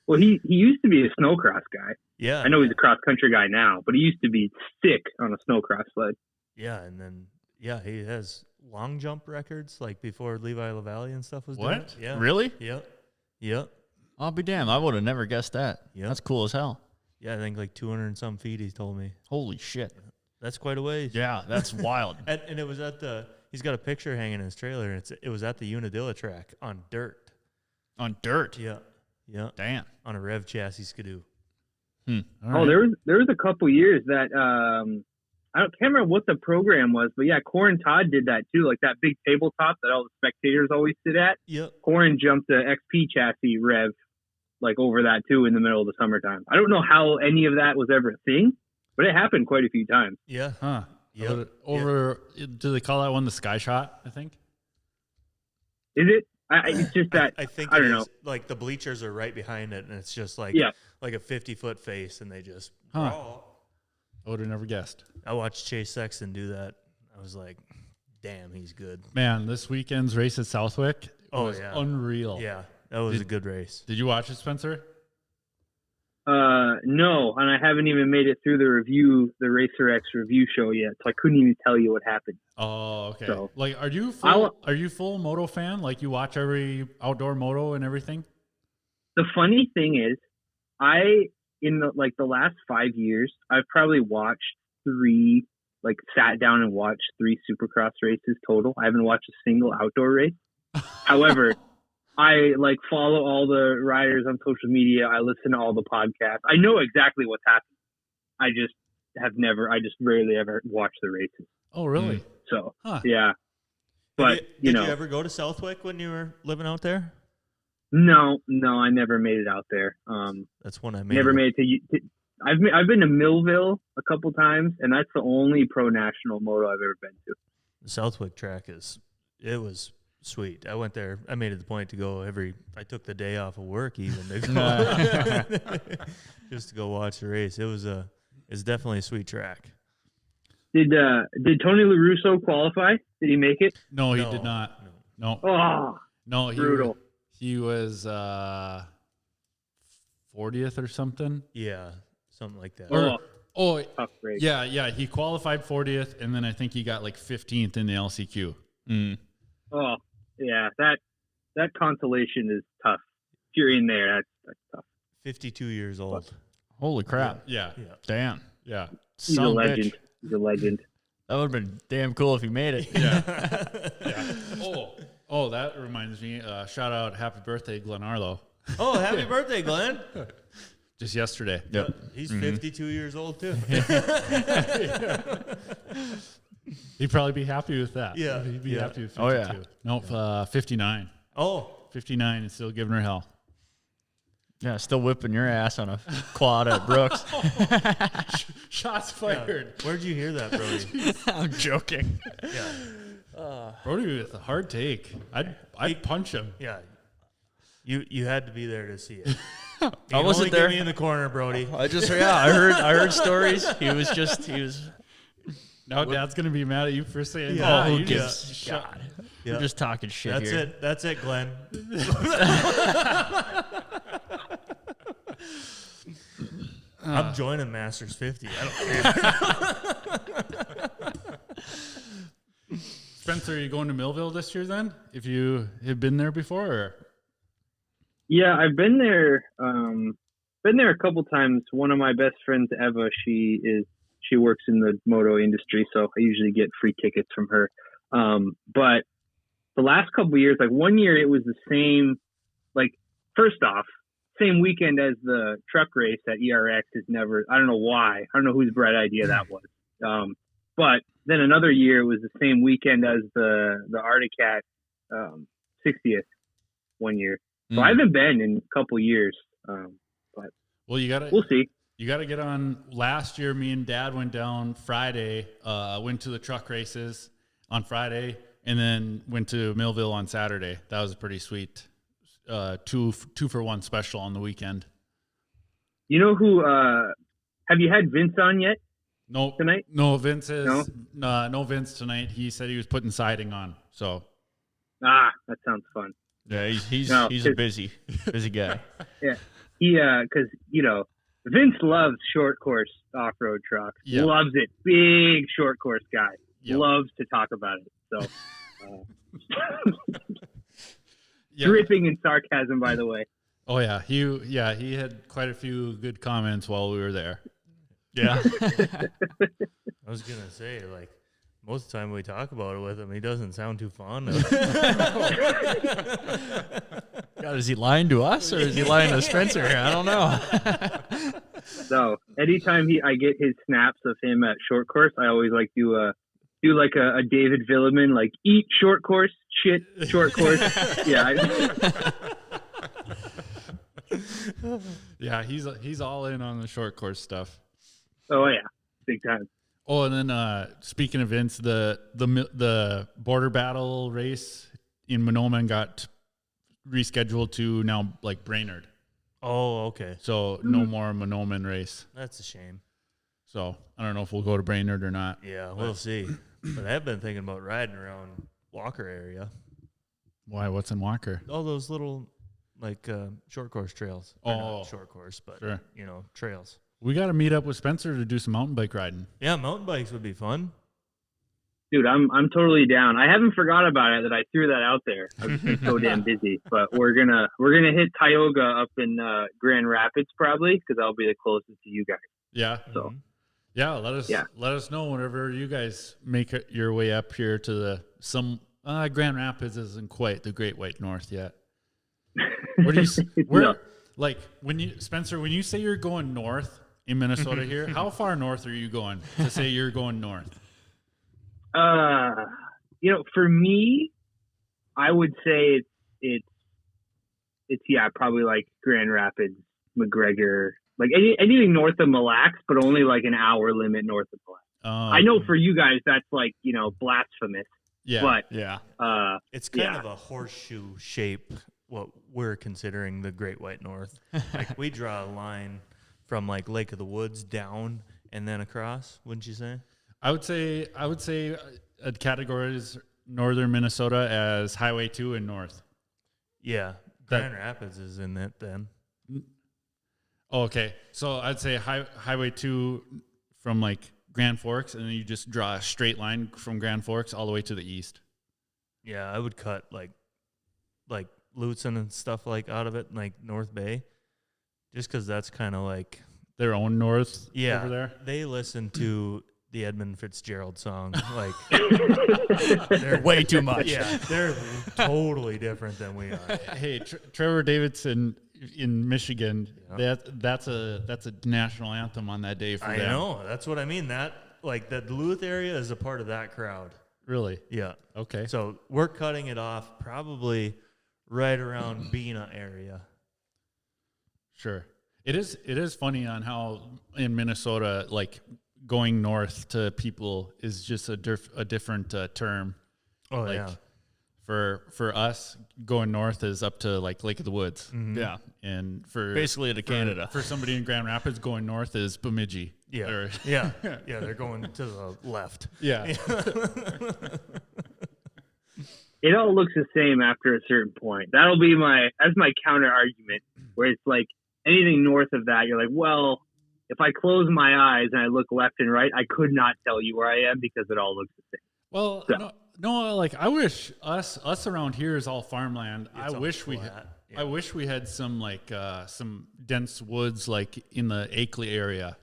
Well, he used to be a snowcross guy. Yeah. I know he's a cross country guy now, but he used to be sick on a snowcross sled. Yeah, and then he has long jump records like before Levi LaValle and stuff was doing What? it. Yeah. Really? Yep. I'll be damned. I would have never guessed that. Yep. That's cool as hell. Yeah, I think like 200 and some feet. He told me. Holy shit. That's quite a ways. Yeah, that's wild. And it was at he's got a picture hanging in his trailer, and it was at the Unadilla track on dirt. On dirt. Yeah. Damn. On a Rev chassis skidoo. There was a couple years that I can't remember what the program was, but yeah, Corin Todd did that too, like that big tabletop that all the spectators always sit at. Yep. Corin jumped the XP chassis Rev like over that too in the middle of the summertime. I don't know how any of that was ever a thing, but it happened quite a few times. Yeah. Huh. Yep. Do they call that one the Sky Shot, I think? Is it? It's just that I think I don't know. Like the bleachers are right behind it, and it's just like a 50-foot face, and they just. Huh. I would have never guessed. I watched Chase Sexton do that. I was like, "Damn, he's good." Man, this weekend's race at Southwick was unreal. Yeah, that was a good race. Did you watch it, Spencer? No, and I haven't even made it through the Racer X review show yet, so I couldn't even tell you what happened. Oh, okay. So, like, are you full moto fan? Like, you watch every outdoor moto and everything? The funny thing is, in the last 5 years, I've probably watched sat down and watched 3 Supercross races total. I haven't watched a single outdoor race. However, I like follow all the riders on social media. I listen to all the podcasts. I know exactly what's happening. I just rarely ever watch the races. Oh, really? So, Huh. yeah. But, Did you ever go to Southwick when you were living out there? No, I never made it out there. That's when I made Never it. made it to. I've been to Millville a couple times, and that's the only pro national moto I've ever been to. The Southwick track it was sweet. I went there. I made it the point to go I took the day off of work even to go just to go watch the race. It's definitely a sweet track. Did Tony LaRusso qualify? Did he make it? No, he did not. No. Oh, No, brutal. He was 40th or something. Yeah, something like that. Tough race. Yeah. He qualified 40th, and then I think he got like 15th in the LCQ. Oh, yeah. That consolation is tough. If you're in there, that's tough. 52 years old. Holy crap. Yeah. Damn. Yeah. He's a legend. He's a legend. That would have been damn cool if he made it. Yeah. Oh, that reminds me. Shout out, happy birthday, Glenn Arlo. Oh, happy birthday, Glenn. Just yesterday. Yep. He's 52 years old, too. He'd probably be happy with that. Yeah. He'd be happy with 52. Oh, yeah. Nope, 59. Oh, 59 and still giving her hell. Yeah, still whipping your ass on a quad at Brooks. Shots fired. where'd you hear that, Brody? I'm joking. Yeah. Brody with a hard take. I'd punch him. Yeah. You had to be there to see it. I wasn't there. Get me in the corner, Brody. I heard stories. He was. Now Dad's gonna be mad at you for saying, Yeah, "Oh, who you gives? just God. Yeah. We're just talking shit here. That's it, Glenn. I'm joining Masters 50. I don't care. Spencer, are you going to Millville this year then? If you have been there before? Or? Yeah, I've been there. Been there a couple times. One of my best friends, Eva, she works in the moto industry, so I usually get free tickets from her. But the last couple of years, like one year, it was the same. Like first off, same weekend as the truck race at ERX is never. I don't know why. I don't know whose bright idea that was. But then another year it was the same weekend as the Arctic 60th one year. So I haven't been in a couple years. But Well, we'll see. You got to get on. Last year, me and Dad went down Friday, went to the truck races on Friday, and then went to Millville on Saturday. That was a pretty sweet 2-for-1 special on the weekend. You know who? Have you had Vince on yet? No, tonight? No, Vince is no Vince tonight. He said he was putting siding on. So that sounds fun. Yeah, he's a busy guy. Yeah, because Vince loves short course off road trucks. Yep. Loves it. Big short course guy. Yep. Loves to talk about it. So yeah. dripping in sarcasm, by the way. Oh yeah, he had quite a few good comments while we were there. Yeah. I was gonna say, like, most of the time we talk about it with him, he doesn't sound too fond of it. God, is he lying to us or is he lying to Spencer? I don't know. So anytime I get his snaps of him at short course, I always like to do like a David Villeman, like eat short course, shit short course. Yeah, he's all in on the short course stuff. Oh yeah, big time. Oh, and then speaking of Vince, the border battle race in Monoman got rescheduled to now like Brainerd. Oh, okay. So no more Monoman race. That's a shame. So I don't know if we'll go to Brainerd or not. Yeah, we'll see. But I've been thinking about riding around Walker area. Why? What's in Walker? All those little like short course trails. Or not short course, but sure. Trails. We got to meet up with Spencer to do some mountain bike riding. Yeah, mountain bikes would be fun. Dude, I'm totally down. I haven't forgot about it that I threw that out there. I've just been so damn busy. But we're gonna hit Tioga up in Grand Rapids probably because I'll be the closest to you guys. Yeah. So yeah, let us know whenever you guys make your way up here to Grand Rapids isn't quite the Great White North yet. Where do you where No. like when you Spencer, when you say you're going north in Minnesota here, how far north are you going to say you're going north? For me, I would say it's probably like Grand Rapids, McGregor, like anything north of Mille Lacs, but only like an hour limit north of Mille Lacs. I know for you guys that's like, blasphemous. Yeah. But Yeah. It's kind of a horseshoe shape, what we're considering the Great White North. Like we draw a line from like Lake of the Woods down and then across, wouldn't you say? I would say I'd categorize northern Minnesota as Highway 2 and north. Yeah. Grand Rapids is in it then. Oh, okay. So I'd say Highway 2 from like Grand Forks, and then you just draw a straight line from Grand Forks all the way to the east. Yeah, I would cut like Lutsen and stuff like out of it, like North Bay, just because that's kind of like Their own north over there. They listen to the Edmund Fitzgerald song, like They're way too much. yeah, they're totally different than we are. Hey, Trevor Davidson in Michigan, that's a national anthem on that day for I them. know, that's what I mean. That like the Duluth area is a part of that crowd. Really? Yeah. Okay. So we're cutting it off probably right around Bena area. Sure. It is funny on how in Minnesota, like going north to people is just a different term. Oh Like, yeah. For us, going north is up to like Lake of the Woods. Yeah. And for Basically to Canada. For somebody in Grand Rapids, going north is Bemidji. Yeah. Or- Yeah. Yeah. They're going to the left. yeah. it all looks the same after a certain point. That'll be that's my counter argument, where it's like anything north of that, you're like, well, if I close my eyes and I look left and right, I could not tell you where I am because it all looks the same. Well, So- no, like I wish us around here is all farmland. I all wish we flat, yeah. I wish we had some like some dense woods like in the Akeley area.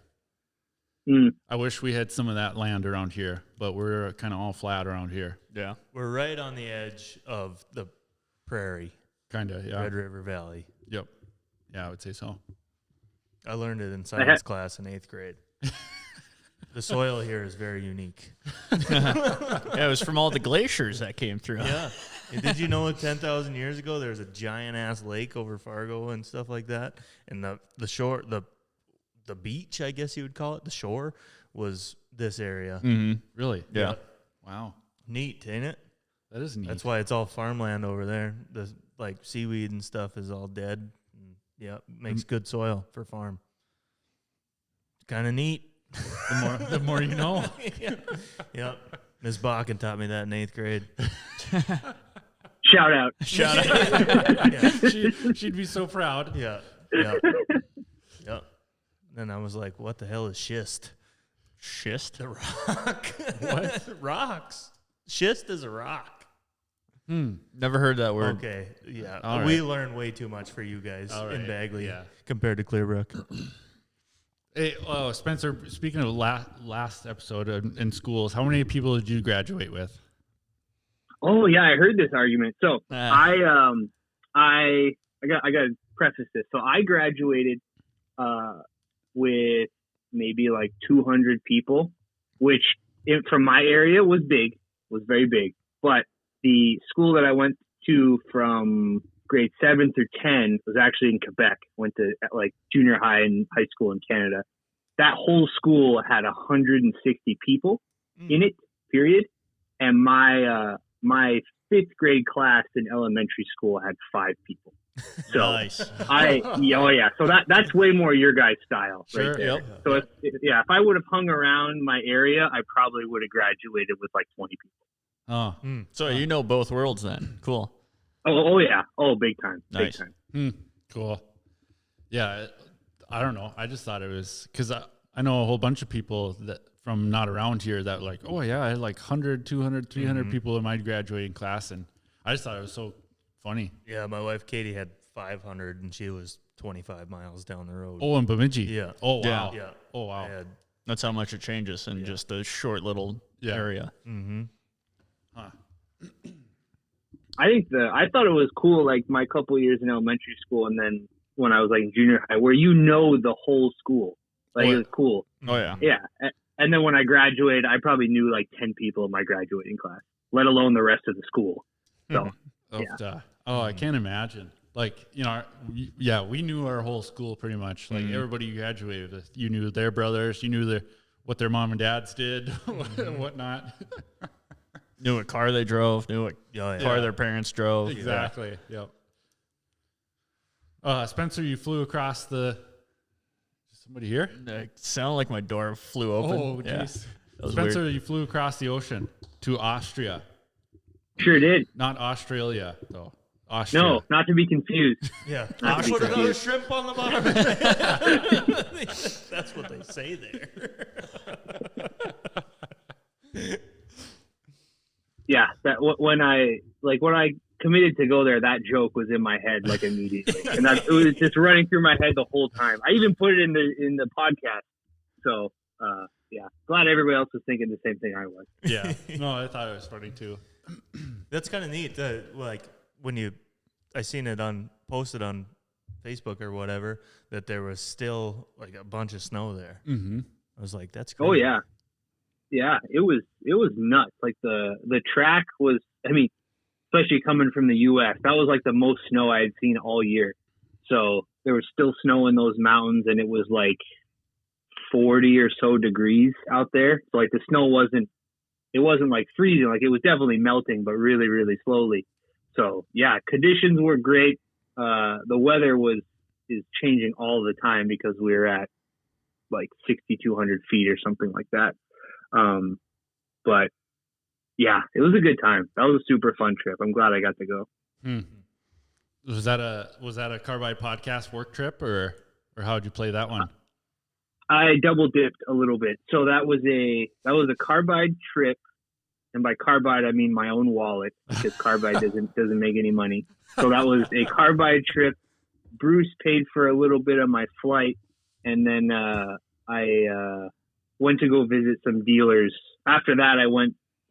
Mm. I wish we had some of that land around here, but we're kind of all flat around here. Yeah. We're right on the edge of the prairie, Kind of, yeah. Red River Valley. Yep. Yeah, I would say so. I learned it in science class in 8th grade. The soil here is very unique. Yeah, it was from all the glaciers that came through. Yeah. And did you know 10,000 years ago there was a giant ass lake over Fargo and stuff like that? And the shore, the beach, I guess you would call it, the shore was this area. Mm-hmm. Really? Yeah. Wow. Neat, ain't it? That is neat. That's why it's all farmland over there. The like seaweed and stuff is all dead. And, yeah, makes good soil for farm. Kind of neat. the more you know. Yep. Ms. Bakke taught me that in 8th grade. Shout out. Shout out. Yeah. She'd be so proud. Yeah. Yep. Yep. Then I was like, what the hell is schist? Schist? The rock. What? Rocks. Schist is a rock. Never heard that word. Okay. Yeah. All We right. learn way too much for you guys All in right. Bagley Yeah. compared to Clearbrook. Hey, Spencer, speaking of last episode in schools, how many people did you graduate with? Oh yeah, I heard this argument. So I got to preface this. So I graduated with maybe like 200 people, which from my area was very big. But the school that I went to from grade 7 through 10 was actually in Quebec. Went to like junior high and high school in Canada. That whole school had 160 people in it, period. And my 5th grade class in elementary school had 5 people. So Nice. So that's way more your guys' style, Sure, right there. yep. So if I would have hung around my area, I probably would have graduated with like 20 people. Oh, So you know both worlds then. Cool. Oh yeah, big time, Nice. big time. cool. Yeah, I don't know. I just thought it was because I know a whole bunch of people that from not around here that were like, oh yeah, I had like 100, 200, 300 people in my graduating class, and I just thought it was so funny. Yeah, my wife Katie had 500 and she was 25 miles down the road. Oh, in Bemidji. Yeah. Oh wow. Yeah. Oh wow. I had, That's how much it changes in just a short little area. mm-hmm. Huh. I thought it was cool, like my couple years in elementary school, and then when I was like in junior high, where the whole school, like it was cool. Oh yeah. Yeah, and then when I graduated, I probably knew like 10 people in my graduating class, let alone the rest of the school. So I can't imagine. Like, we knew our whole school pretty much. Like everybody you graduated with, you knew their brothers, you knew what their mom and dads did, and whatnot. Knew what car they drove, knew what car their parents drove. Exactly. Yep. Spencer, you flew across somebody here? It sounded like my door flew open. Oh, jeez. Yeah. Spencer, you flew across the ocean to Austria. Sure did. Not Australia, though. Austria. No, not to be confused. Yeah. Not to be Put another confused. shrimp on the bottom. That's what they say there. Yeah, when I committed to go there, that joke was in my head like immediately, and it was just running through my head the whole time. I even put it in the podcast. So glad everybody else was thinking the same thing I was. Yeah, no, I thought it was funny too. That's kind of neat. Like when I seen it posted on Facebook or whatever, that there was still like a bunch of snow there. Mm-hmm. I was like, that's crazy. Oh yeah. Yeah, it was nuts. Like the track was, I mean, especially coming from the U.S., that was like the most snow I had seen all year. So there was still snow in those mountains, and it was like 40 or so degrees out there. So like the snow wasn't like freezing, like it was definitely melting, but really, really slowly. So yeah, conditions were great. The weather is changing all the time because we're at like 6,200 feet or something like that. But yeah, it was a good time. That was a super fun trip. I'm glad I got to go. Was that a Carbide podcast work trip or how'd you play that one? I double dipped a little bit. So that was a Carbide trip. And by Carbide, I mean my own wallet, because Carbide doesn't make any money. So that was a Carbide trip. Bruce paid for a little bit of my flight, and then I went to go visit some dealers. After that,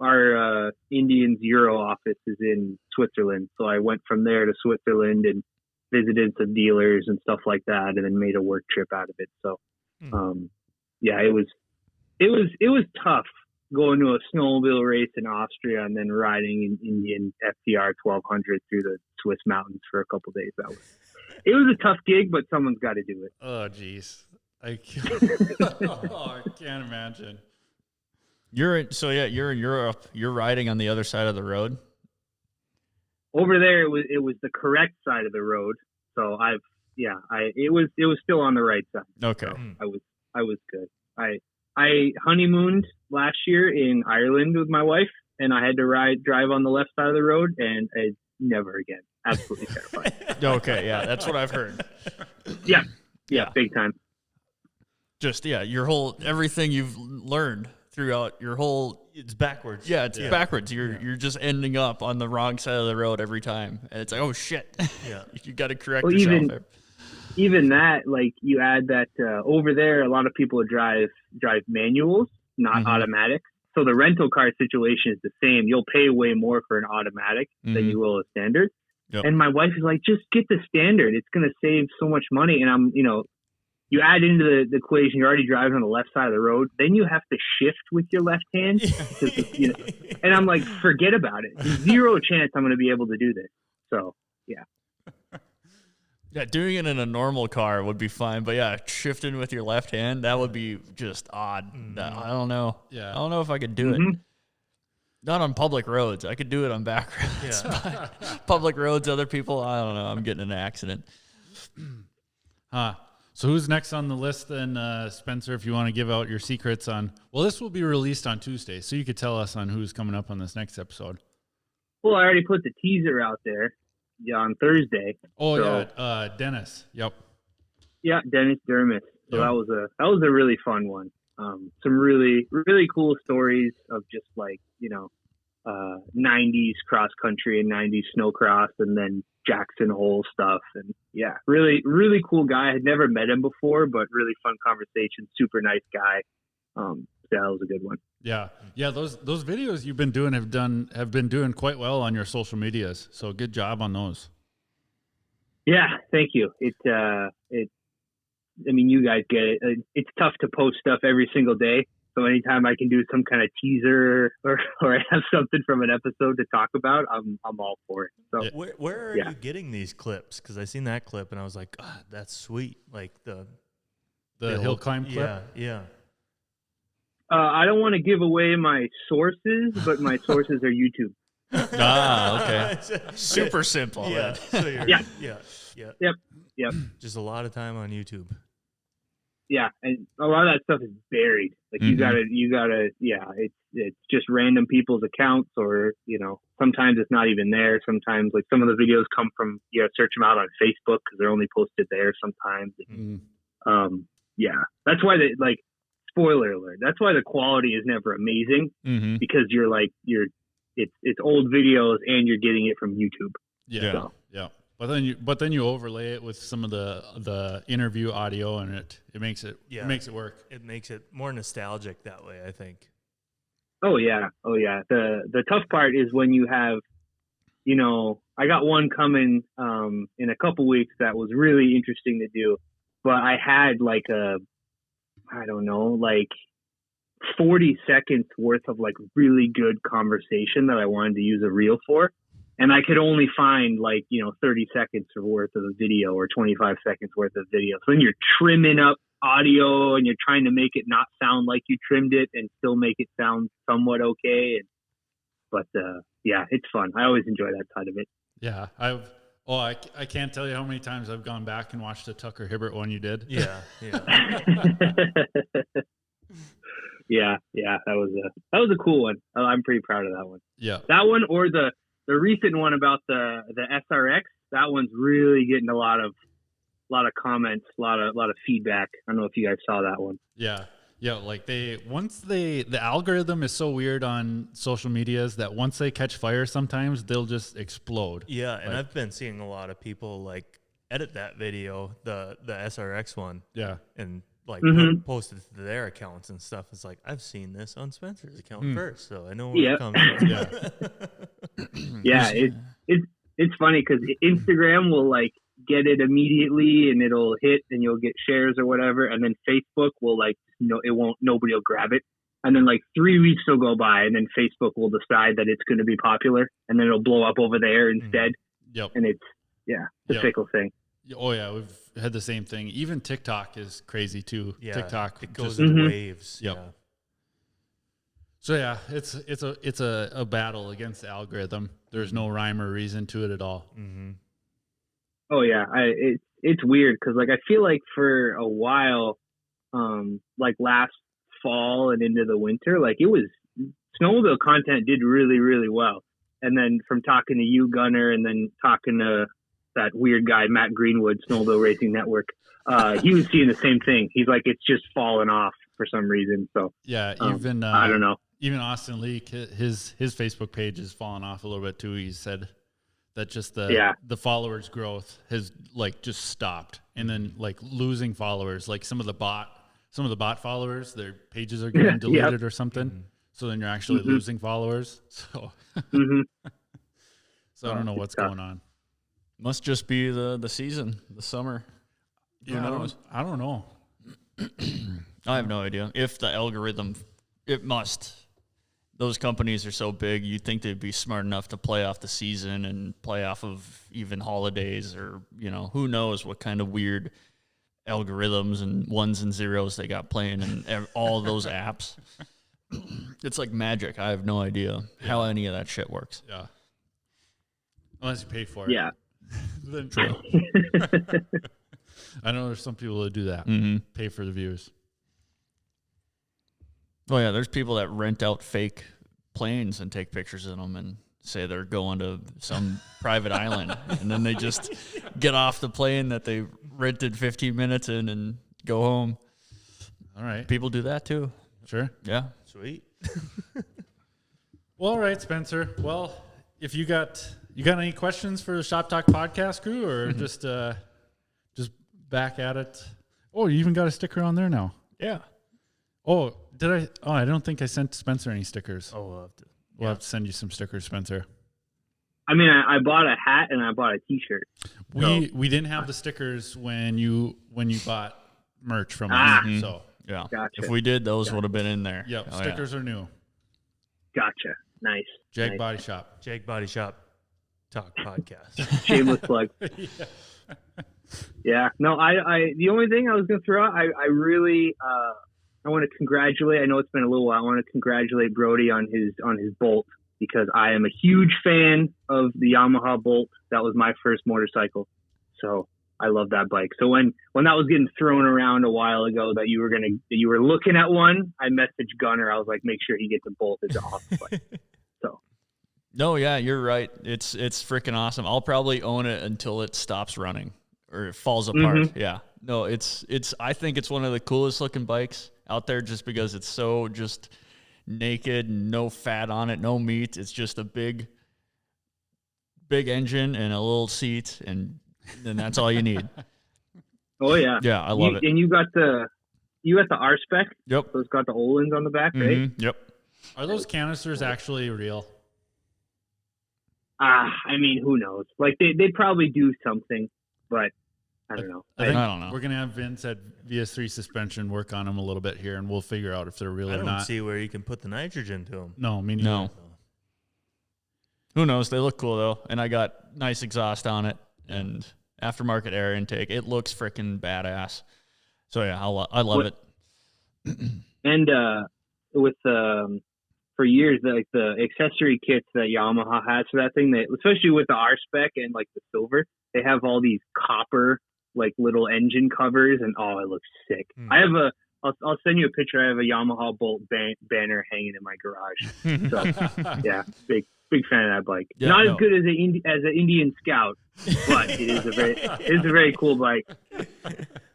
our Indians Euro office is in Switzerland. So I went from there to Switzerland and visited some dealers and stuff like that, and then made a work trip out of it. So, it was tough going to a snowmobile race in Austria and then riding an Indian FTR 1200 through the Swiss mountains for a couple days. It was a tough gig, but someone's got to do it. Oh, geez. I can't imagine. You're in Europe. You're riding on the other side of the road. Over there, it was the correct side of the road. So it was still on the right side. Okay. So I was good. I honeymooned last year in Ireland with my wife, and I had to drive on the left side of the road, and never again. Absolutely terrifying. Okay, yeah, that's what I've heard. Yeah, big time. Just everything you've learned throughout your whole. It's backwards. Yeah, it's backwards. You're just ending up on the wrong side of the road every time, and it's like, oh shit. Yeah, you got to correct yourself. Even that, like you add that over there, a lot of people drive manuals, not automatic. So the rental car situation is the same. You'll pay way more for an automatic than you will a standard. Yep. And my wife is like, just get the standard. It's going to save so much money. And you add into the equation, you're already driving on the left side of the road. Then you have to shift with your left hand. And I'm like, forget about it. Zero chance I'm going to be able to do this. So, yeah. Yeah, doing it in a normal car would be fine, but yeah, shifting with your left hand, that would be just odd. I don't know. Yeah. I don't know if I could do it. Not on public roads. I could do it on back roads. Yeah. Public roads, other people, I don't know. I'm getting in an accident. So who's next on the list then, Spencer, if you want to give out your secrets on... Well, this will be released on Tuesday, so you could tell us on who's coming up on this next episode. Well, I already put the teaser out there. Yeah, on Thursday. Oh, so, yeah, Dennis. Yep. Yeah, Dennis Dermott. So that was a really fun one. Some really, really cool stories of just like, 90s cross country and 90s snowcross, and then Jackson Hole stuff. And yeah, really, really cool guy. I had never met him before, but really fun conversation. Super nice guy. style is a good one. Yeah. Those videos you've been doing have been doing quite well on your social medias. So good job on those. Yeah, thank you. I mean, you guys get it. It's tough to post stuff every single day. So anytime I can do some kind of teaser or I have something from an episode to talk about, I'm all for it. So where are you getting these clips? Because I seen that clip and I was like, God, that's sweet. Like the hill climb clip. Yeah. I don't want to give away my sources, but my sources are YouTube. Okay. Super simple. Yeah. So Yep. Just a lot of time on YouTube. Yeah, and a lot of that stuff is buried. Like you gotta, it's just random people's accounts, or sometimes it's not even there. Sometimes, like, some of the videos come from, you gotta search them out on Facebook because they're only posted there sometimes. That's why spoiler alert. That's why the quality is never amazing, because it's old videos and you're getting it from YouTube. Yeah. But then you overlay it with some of the interview audio, and it makes it work. It makes it more nostalgic that way, I think. Oh yeah. The tough part is when you have, I got one coming in a couple weeks that was really interesting to do, but I had 40 seconds worth of really good conversation that I wanted to use a reel for. And I could only find 30 seconds worth of a video or 25 seconds worth of video. So then you're trimming up audio and you're trying to make it not sound like you trimmed it and still make it sound somewhat okay. But it's fun. I always enjoy that side of it. Yeah. I can't tell you how many times I've gone back and watched the Tucker Hibbert one you did. Yeah. That was a cool one. I'm pretty proud of that one. Yeah. That one, or the recent one about the SRX, that one's really getting a lot of comments, a lot of feedback. I don't know if you guys saw that one. Yeah. The algorithm is so weird on social medias that once they catch fire, sometimes they'll just explode. Yeah, and I've been seeing a lot of people edit that video, the SRX one. Yeah. And posted it to their accounts and stuff. It's like, I've seen this on Spencer's account first, so I know where it comes from. Yeah. It's funny because Instagram will get it immediately and it'll hit and you'll get shares or whatever, and then Facebook will nobody will grab it, and then 3 weeks will go by and then Facebook will decide that it's going to be popular and then it'll blow up over there instead. Yep. And it's a fickle thing. Oh yeah, we've had the same thing. Even TikTok is crazy too. Yeah, TikTok, it goes in waves. Yep. Yeah. So yeah, it's a battle against the algorithm. There's no rhyme or reason to it at all. Mm-hmm. Oh yeah, it's weird because I feel like for a while, last fall and into the winter, it was snowmobile content did really, really well. And then from talking to you, Gunner, and then talking to that weird guy, Matt Greenwood, Snowmobile Racing Network, he was seeing the same thing. He's like, it's just fallen off for some reason. So yeah, even I don't know. Even Austin Leak, his Facebook page has fallen off a little bit too. He said that just the followers growth has just stopped, and then losing followers, some of the bot followers, their pages are getting deleted or something. Mm-hmm. So then you're actually losing followers. So so I don't know what's going on. Must just be the season, the summer. Who knows? I don't know. I have no idea. If the algorithm, it must. Those companies are so big, you'd think they'd be smart enough to play off the season and play off of even holidays, or, who knows what kind of weird algorithms and ones and zeros they got playing in all those apps. It's like magic. I have no idea how any of that shit works. Yeah. Unless you pay for it. Yeah. Then true. I know there's some people that do that. Mm-hmm. Pay for the views. Oh yeah, there's people that rent out fake planes and take pictures of them and say they're going to some private island, and then they just get off the plane that they rented 15 minutes in and go home. All right. People do that too. Sure. Yeah. Sweet. Well, all right, Spencer. Well, if you got any questions for the Shop Talk podcast crew, or just back at it? Oh, you even got a sticker on there now. Yeah. Oh, did I? Oh, I don't think I sent Spencer any stickers. Oh, We'll have to send you some stickers, Spencer. I mean, I bought a hat and I bought a T-shirt. We didn't have the stickers when you bought merch from us. So Yeah. Gotcha. If we did, those would have been in there. yep, Oh, stickers are new. Gotcha. Nice. JAG Nice. Body Shop. JAG Body Shop Talk Podcast. Shameless plug. Yeah. No, I the only thing I was going to throw out, I really, I want to congratulate, I know it's been a little while, I want to congratulate Brody on his Bolt, because I am a huge fan of the Yamaha Bolt. That was my first motorcycle. So I love that bike. So when that was getting thrown around a while ago that you were looking at one, I messaged Gunner. I was like, make sure he gets a Bolt. It's an awesome bike. So. No, yeah, you're right. It's freaking awesome. I'll probably own it until it stops running or it falls apart. Yeah. No, it's I think it's one of the coolest looking bikes out there, just because it's so just naked, no fat on it, no meat. It's just a big engine and a little seat, and that's all you need. Oh yeah. Yeah, I love it. And you got the R spec. Yep. So it's got the Olins on the back, right? Yep. Are those canisters actually real? I mean, who knows? Like they probably do something, but I don't know. I don't know. We're gonna have Vince at VS3 Suspension work on them a little bit here, and we'll figure out if they're real I or don't not. see where you can put the nitrogen to them. No, me neither. No. Who knows? They look cool though, and I got nice exhaust on it and aftermarket air intake. It looks freaking badass. So yeah, I love it. And with for years, like the accessory kits that Yamaha has for that thing, especially with the R spec and like the silver, they have all these copper like little engine covers, and it looks sick. I have I'll send you a picture. I have a Yamaha Bolt banner hanging in my garage. So yeah, big fan of that bike. Yeah, Not as good as an Indian Scout, but it is a very cool bike.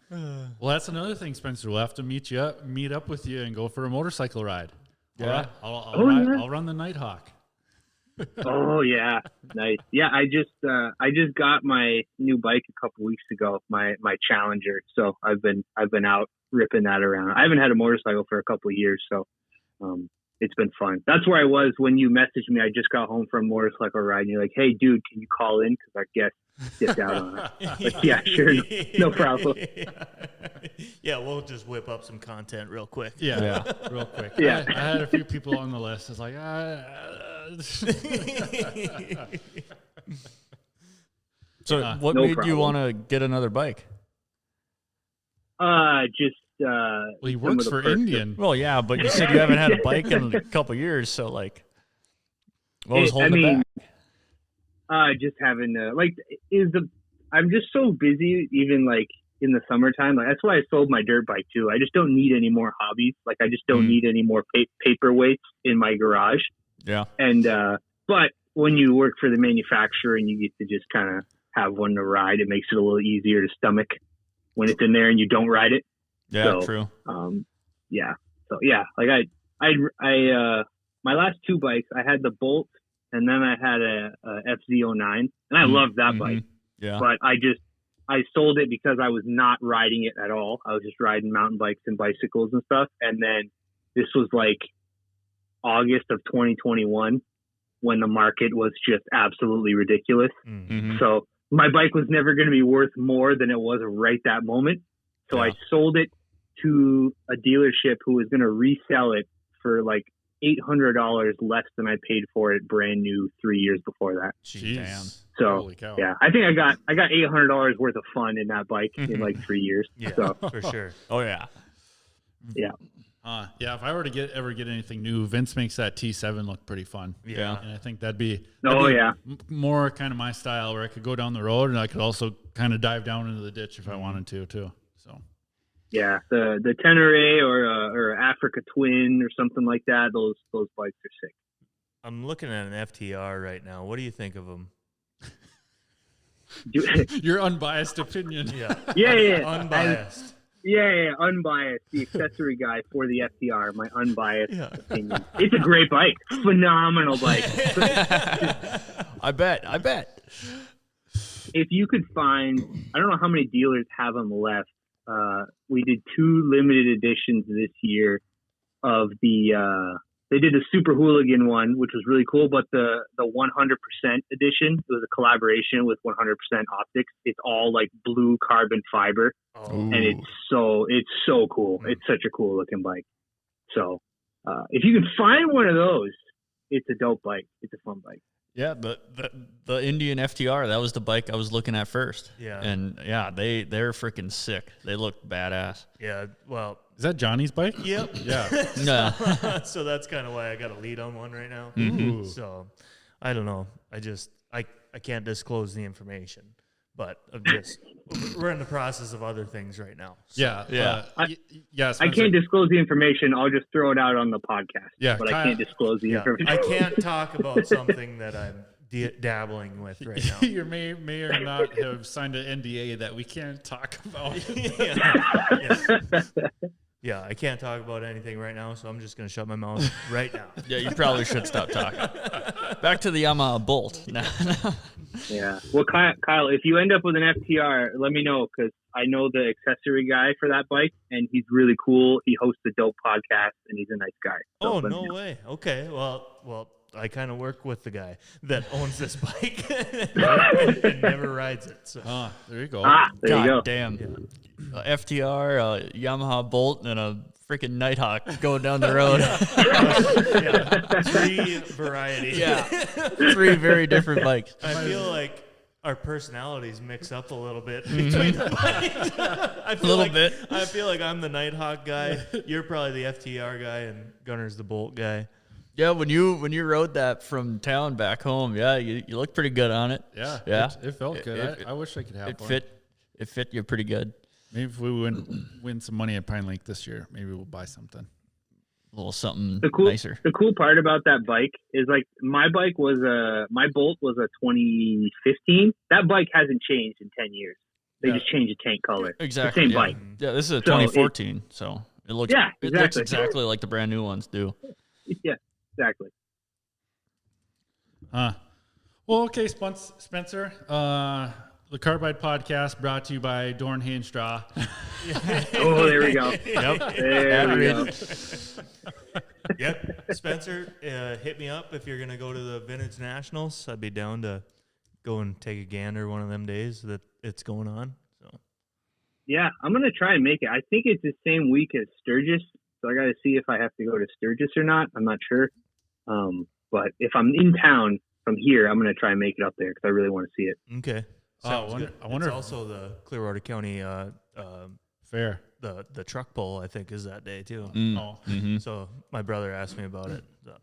Well, that's another thing, Spencer. We'll have to meet up with you and go for a motorcycle ride. Yeah. I'll run the Nighthawk. Oh yeah, nice. Yeah, I just got my new bike a couple weeks ago, my Challenger. So I've been out ripping that around. I haven't had a motorcycle for a couple of years, so it's been fun. That's where I was when you messaged me. I just got home from a motorcycle ride, and you're like, "Hey, dude, can you call in? Because our guest dipped out on it." Like, yeah, sure, no problem. Yeah, we'll just whip up some content real quick. Yeah. Real quick. Yeah. I had a few people on the list. I was like, So what no made you problem. want to get another bike? Just well, he some works of the for perks. Indian. Well, yeah, but you said you haven't had a bike in a couple years, so like, what was holding it back? Just having I'm just so busy, even like in the summertime. Like that's why I sold my dirt bike too. I just don't need any more hobbies. Like I just don't need any more paperweights in my garage. Yeah. And but when you work for the manufacturer and you get to just kind of have one to ride, it makes it a little easier to stomach when it's in there and you don't ride it. Yeah, So, true. Yeah. So yeah, like I my last two bikes, I had the Bolt and then I had a FZ09, and I loved that bike. Yeah. But I sold it because I was not riding it at all. I was just riding mountain bikes and bicycles and stuff. And then this was like August of 2021 when the market was just absolutely ridiculous. Mm-hmm. So my bike was never going to be worth more than it was right that moment. So I sold it to a dealership who was going to resell it for like $800 less than I paid for it brand new 3 years before that. Jeez. So Holy cow. yeah, I think I got $800 worth of fun in that bike in like 3 years. Yeah, So for sure. Oh yeah. yeah. Yeah, if I were to ever get anything new, Vince makes that T7 look pretty fun. Yeah. And I think that'd be more kind of my style, where I could go down the road and I could also kind of dive down into the ditch if I wanted to too. So Yeah, the Tenere or Africa Twin or something like that. Those bikes are sick. I'm looking at an FTR right now. What do you think of them? your unbiased opinion. Yeah. Yeah. Unbiased. Yeah, unbiased. The accessory guy for the FTR. My unbiased opinion. It's a great bike. Phenomenal bike. I bet. If you could find, I don't know how many dealers have them left. We did 2 limited editions this year. of the. They did the Super Hooligan one, which was really cool, but the 100% edition, it was a collaboration with 100% Optics. It's all like blue carbon fiber, and it's so cool. It's such a cool looking bike. So if you can find one of those, it's a dope bike. It's a fun bike. Yeah, the Indian FTR, that was the bike I was looking at first. Yeah. And yeah, they're freaking sick. They look badass. Yeah, well. Is that Johnny's bike? Yep. Yeah. No. So that's kind of why I got a lead on one right now. Ooh. So I don't know. I can't disclose the information, but we're in the process of other things right now. So. Yeah. Yeah. I can't disclose the information. I'll just throw it out on the podcast. Yeah, but I can't disclose the information. I can't talk about something that I'm dabbling with right now. You may or not have signed an NDA that we can't talk about. Yeah, I can't talk about anything right now, so I'm just going to shut my mouth right now. Yeah, you probably should stop talking. Back to the Yamaha Bolt. Yeah. Well, Kyle, if you end up with an FTR, let me know, because I know the accessory guy for that bike, and he's really cool. He hosts a dope podcast, and he's a nice guy. So no way. Okay, well, I kind of work with the guy that owns this bike and never rides it. So. There you go. There you go. Damn. FTR, Yamaha Bolt, and a freaking Nighthawk going down the road. Yeah. 3 varieties. Yeah. 3 very different bikes. I feel like our personalities mix up a little bit between the bikes. I feel like I'm the Nighthawk guy. You're probably the FTR guy, and Gunner's the Bolt guy. Yeah, when you rode that from town back home, yeah, you look pretty good on it. Yeah. It felt good. I wish I could have one. It fit you pretty good. Maybe if we win some money at Pine Lake this year, maybe we'll buy something. A little something nicer. The cool part about that bike is, like, my Bolt was a 2015. That bike hasn't changed in 10 years. They just changed the tank color. Exactly. The same bike. Yeah, this is a 2014, so it looks exactly. It looks exactly like the brand new ones do. Yeah, exactly. Well, okay, Spencer. The Carbide Podcast brought to you by Dohrn Hay Straw. Oh, there we go. Yep. There we go. Yep. Spencer, hit me up if you're going to go to the Vintage Nationals. I'd be down to go and take a gander one of them days that it's going on. So. Yeah, I'm going to try and make it. I think it's the same week as Sturgis, so I got to see if I have to go to Sturgis or not. I'm not sure. But if I'm in town from here, I'm going to try and make it up there because I really want to see it. Okay. I wonder. It's also the Clearwater County fair. The truck pull, I think, is that day too. So my brother asked me about it. So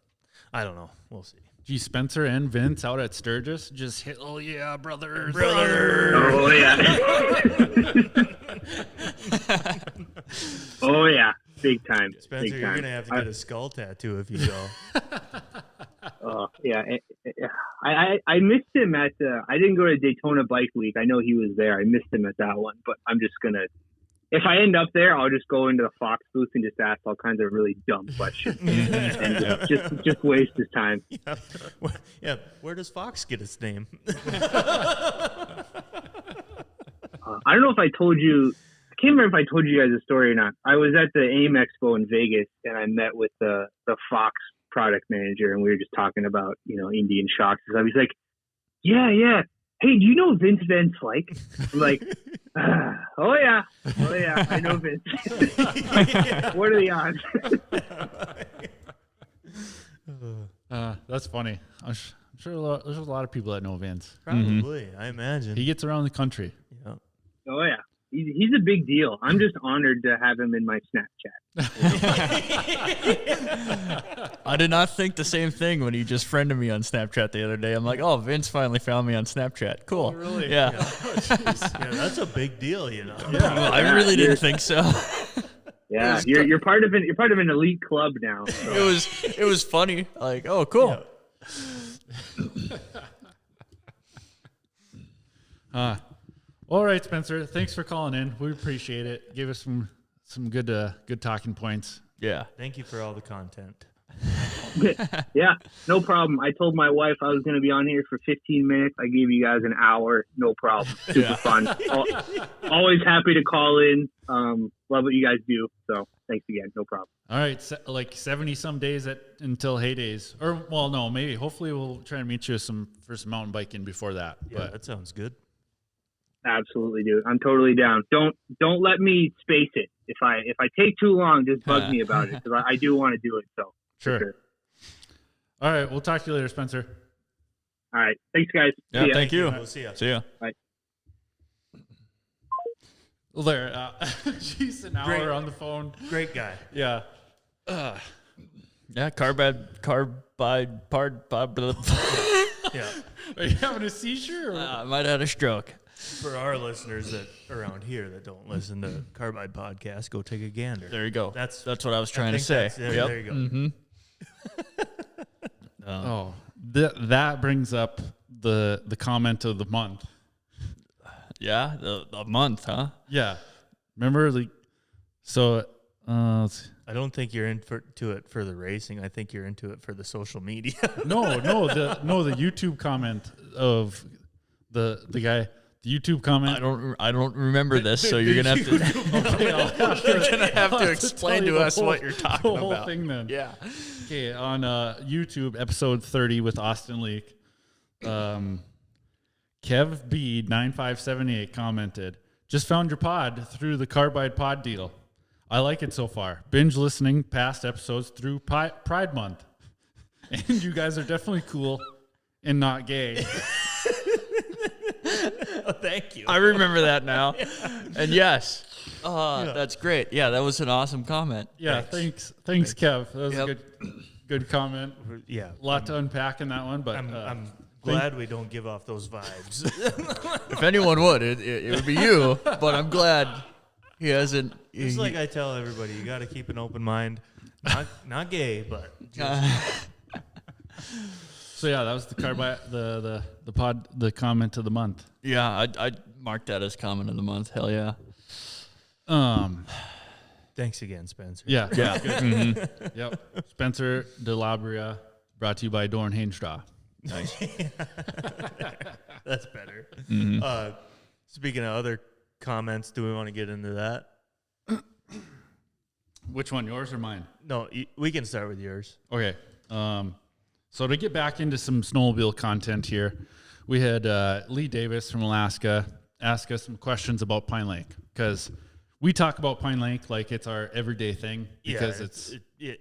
I don't know. We'll see. Gee, Spencer and Vince out at Sturgis just hit. Oh yeah, brothers. Oh yeah. Oh yeah. Big time. Spencer, Big you're time. gonna have to get a skull tattoo if you go. Oh yeah. I missed him at. I didn't go to Daytona Bike Week. I know he was there. I missed him at that one, but I'm just gonna. If I end up there, I'll just go into the Fox booth and just ask all kinds of really dumb questions and just waste his time. Yeah. Where does Fox get its name? I don't know if I told you. I can't remember if I told you guys a story or not. I was at the AIM Expo in Vegas, and I met with the Fox product manager, and we were just talking about, Indian shocks. So I was like, yeah. Hey, do you know Vince Van Slyke? I'm like, oh yeah, I know Vince. What are the odds? That's funny. I'm sure there's a lot of people that know Vince. Probably, I imagine. He gets around the country. Yeah. Oh yeah. He's a big deal. I'm just honored to have him in my Snapchat. I did not think the same thing when he just friended me on Snapchat the other day. I'm like, oh, Vince finally found me on Snapchat. Cool. Oh, really? Yeah. Yeah, that's a big deal, Yeah. Well, I really didn't think so. Yeah, you're part of an elite club now. So. It was funny. Like, oh, cool. Yeah. All right, Spencer. Thanks for calling in. We appreciate it. Give us some good talking points. Yeah. Thank you for all the content. Yeah, no problem. I told my wife I was going to be on here for 15 minutes. I gave you guys an hour. No problem. Super fun. Always happy to call in. Love what you guys do. So Thanks again. No problem. All right, like 70 some days until hay days, or well, no, maybe. Hopefully, we'll try and meet you for some mountain biking before that. Yeah, but that sounds good. Absolutely, dude. I'm totally down. Don't let me space it. If I take too long, just bug me about it because I do want to do it. So sure. All right, we'll talk to you later, Spencer. All right, thanks, guys. Yeah, See ya. thank you. We'll see ya. See ya. Bye. Well, there. She's an hour on the phone. Great guy. Yeah. Yeah, carbide part. Yeah. Are you having a seizure? Or? I might have had a stroke. For our listeners that around here that don't listen to Carbide Podcast, go take a gander. There you go. That's what I was trying to say. There you go. Mm-hmm. That brings up the comment of the month. Yeah, the month, huh? Yeah. Remember, like, so. I don't think you're into it for the racing. I think you're into it for the social media. No, the YouTube comment of the guy. The YouTube comment. I don't remember this, so you're gonna have to. You're gonna have to explain to us what you're talking the whole about. thing then. Yeah. Okay, on YouTube, episode 30 with Austin Leak, Kev B 9578 commented, "Just found your pod through the Carbide Pod deal. I like it so far. Binge listening past episodes through Pride Month, and you guys are definitely cool and not gay." Oh, thank you. I remember that now. And yes, that's great. Yeah, that was an awesome comment. Yeah, thanks, Kev. That was a good comment. Yeah, A lot to unpack in that one, but I'm glad we don't give off those vibes. If anyone would, it would be you. But I'm glad he hasn't. Just like I tell everybody, you got to keep an open mind. Not gay, but so yeah, that was the Carbide, the comment of the month. Yeah, I marked that as comment of the month. Hell yeah. Thanks again, Spencer. Yeah. Mm-hmm. Yep. Spencer Delabruere, brought to you by Dohrn Hay Straw. Nice. That's better. Mm-hmm. Speaking of other comments, do we want to get into that? Which one, yours or mine? No, we can start with yours. Okay. So to get back into some snowmobile content here, we had Lee Davis from Alaska ask us some questions about Pine Lake, because we talk about Pine Lake like it's our everyday thing, because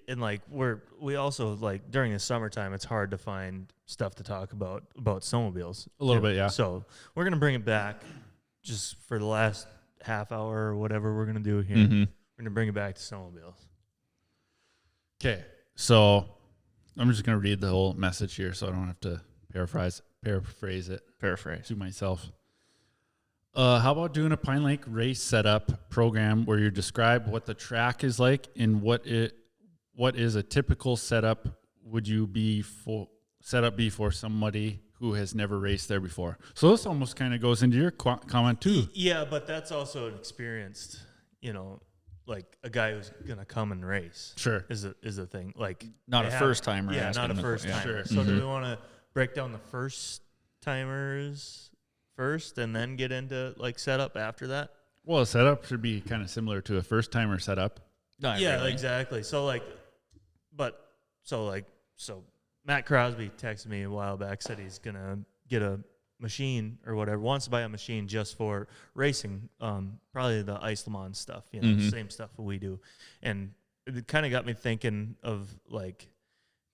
and like we also, like, during the summertime, it's hard to find stuff to talk about snowmobiles. A little bit, yeah. So we're gonna bring it back just for the last half hour or whatever we're gonna do here. Mm-hmm. We're gonna bring it back to snowmobiles. Okay. So I'm just going to read the whole message here so I don't have to paraphrase it to myself. How about doing a Pine Lake race setup program where you describe what the track is like and what is a typical setup be for somebody who has never raced there before? So this almost kind of goes into your comment too. Yeah, but that's also an experienced, like a guy who's gonna come and race. Sure. is a thing. Like Not a first timer. Yeah, not a first timer. Sure. So do we want to break down the first timers first and then get into like setup after that? Well, a setup should be kind of similar to a first timer setup. Not Yeah, really. exactly. So Matt Crosby texted me a while back, said he's gonna get a machine or whatever, wants to buy a machine just for racing, probably the Ice Le Mans stuff, same stuff that we do. And it kind of got me thinking of like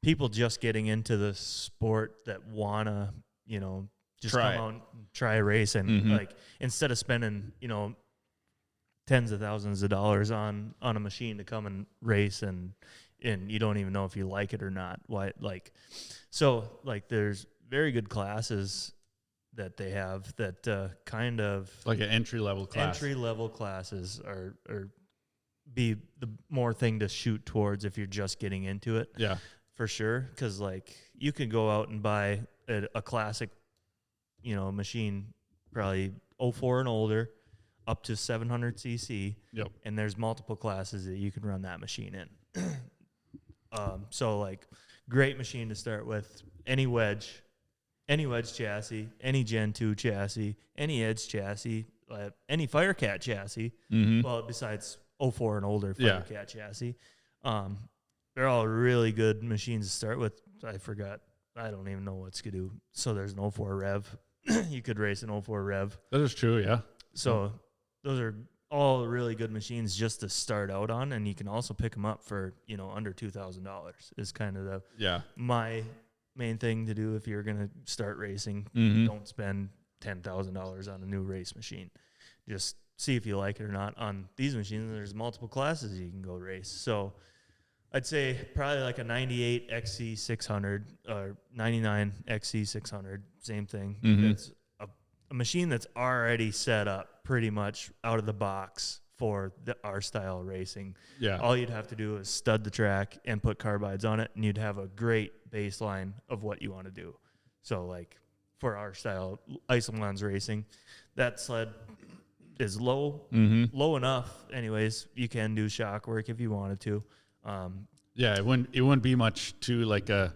people just getting into the sport that wanna, just Try come out and try racing. Like, instead of spending, tens of thousands of dollars on a machine to come and race, and you don't even know if you like it or not. There's very good classes that they have that kind of Like an entry-level class. entry-level classes are be the more thing to shoot towards if you're just getting into it. Yeah. For sure, because like you could go out and buy a classic, machine, probably 04 and older, up to 700 cc. Yep. And there's multiple classes that you can run that machine in. So like, great machine to start with. Any wedge chassis, any Gen 2 chassis, any Edge chassis, any Firecat chassis. Mm-hmm. Well, besides 04 and older Fighter Cat chassis. They're all really good machines to start with. I forgot. I don't even know what Skidoo. So there's an 04 Rev. You could race an 04 Rev. That is true, yeah. So those are all really good machines just to start out on, and you can also pick them up for, under $2,000 is kind of my main thing to do if you're going to start racing. Don't spend $10,000 on a new race machine. Just see if you like it or not. On these machines, there's multiple classes you can go race. So I'd say probably like a 98 XC600 or 99 XC600, same thing. It's a machine that's already set up pretty much out of the box for our style racing. Yeah. All you'd have to do is stud the track and put carbides on it, and you'd have a great baseline of what you want to do. So, like, for our style Isolmans racing, that sled is low enough. Anyways, you can do shock work if you wanted to. It wouldn't be much to like to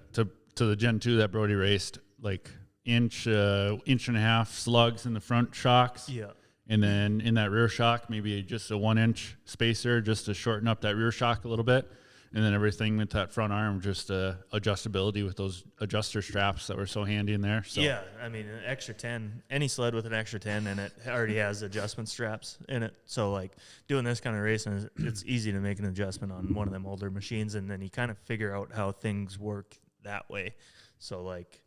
the Gen 2 that Brody raced, like inch and a half slugs in the front shocks. Yeah. And then in that rear shock, maybe just a 1 inch spacer just to shorten up that rear shock a little bit. And then everything with that front arm, just adjustability with those adjuster straps that were so handy in there. So. Yeah, I mean, an extra 10, any sled with an extra 10 in it already has adjustment straps in it. So, like, doing this kind of racing, it's easy to make an adjustment on one of them older machines, and then you kind of figure out how things work that way. So, like,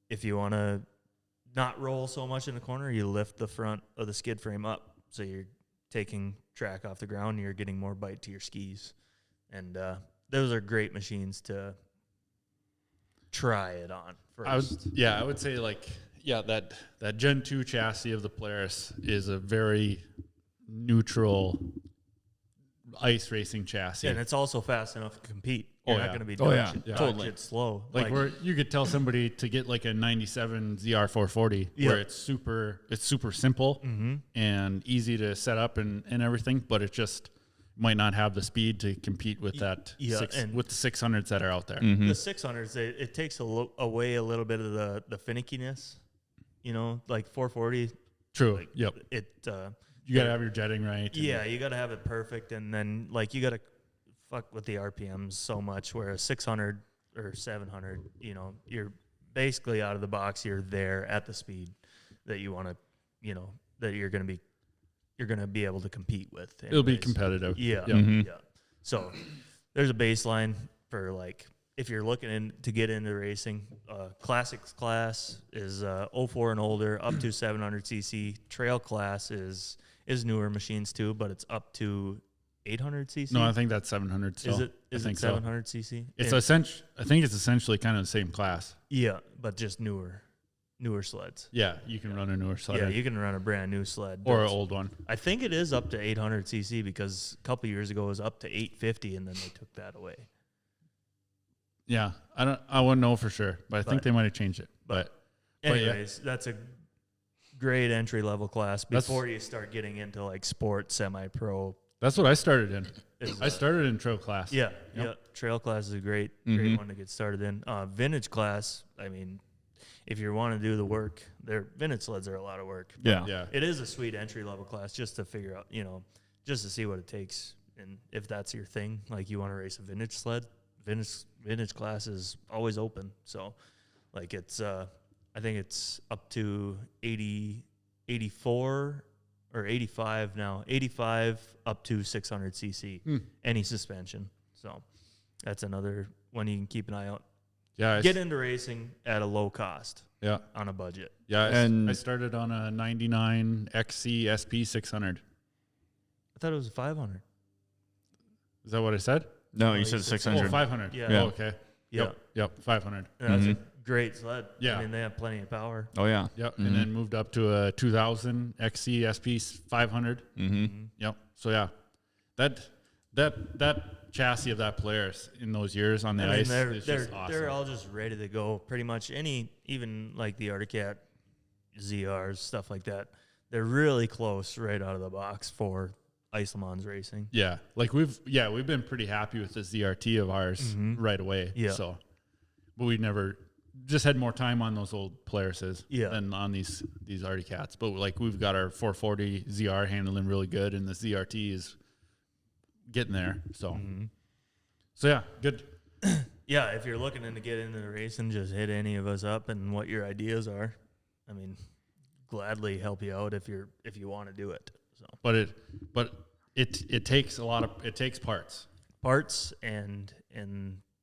if you want to not roll so much in the corner, you lift the front of the skid frame up. So you're taking track off the ground, and you're getting more bite to your skis. And those are great machines to try it on first. I would say that Gen 2 chassis of the Polaris is a very neutral ice racing chassis. Yeah, and it's also fast enough to compete. You're not going to be doing totally. It's slow. Like where you could tell somebody to get like a 97 ZR440 where it's super simple and easy to set up and everything, but it just might not have the speed to compete with with the 600s that are out there. The 600s, it takes away a little bit of the finickiness, like 440. True. Like yep. You got to have your jetting right. Yeah, you got to have it perfect. And then, like, you got to fuck with the RPMs so much where a 600 or 700, you're basically out of the box. You're there at the speed that you want to, that you're going to be able to compete with. Anyways. It'll be competitive. Yeah. Yeah. So there's a baseline for, like, if you're looking to get into racing, classics class is 04 and older, up to 700cc. Trail class is newer machines too, but it's up to 800cc. No, I think that's 700 still. Is it 700cc? It's I think it's essentially kind of the same class. Yeah, but just newer sleds. Yeah, you can run a newer sled. Yeah, you can run a brand new sled. Or an old one. I think it is up to 800cc because a couple years ago it was up to 850 and then they took that away. Yeah, I wouldn't know for sure, but I think they might have changed it. But anyways, that's a great entry level class before you start getting into like sport, semi-pro. That's what I started in. I started in trail class. Yeah, yeah. Trail class is a great one to get started in. Vintage class, I mean, if you want to do the work, vintage sleds are a lot of work. Yeah. It is a sweet entry level class just to figure out, just to see what it takes. And if that's your thing, like you want to race a vintage sled, vintage class is always open. So, like, it's, I think it's up to 84 or 85 now, 85 up to 600cc, any suspension. So that's another one you can keep an eye out. Yeah, get into racing at a low cost. Yeah, on a budget. Yeah, and I started on a 99 XC SP 600. I thought it was a 500. Is that what I said? No, you said 600. Oh, 500. Yeah. Oh, okay. Yeah. Yep. 500. Yeah, that's a great sled. Yeah. I mean, they have plenty of power. Oh, yeah. Yep. And then moved up to a 2000 XC SP 500. Yep. So, yeah. That chassis of that Polaris in those years on the ice is just awesome. They're all just ready to go. Pretty much even like the Arctic Cat ZRs, stuff like that. They're really close right out of the box for Isolmans racing. Yeah. Like we've been pretty happy with the ZRT of ours right away. Yeah. So, but we never just had more time on those old Polarises than on these Arctic Cats. But like we've got our 440 ZR handling really good, and the ZRT is getting there. So, so yeah, good. Yeah, if you're looking to get into the racing, just hit any of us up and what your ideas are. I mean, gladly help you out if you want to do it. So, but it takes it takes parts and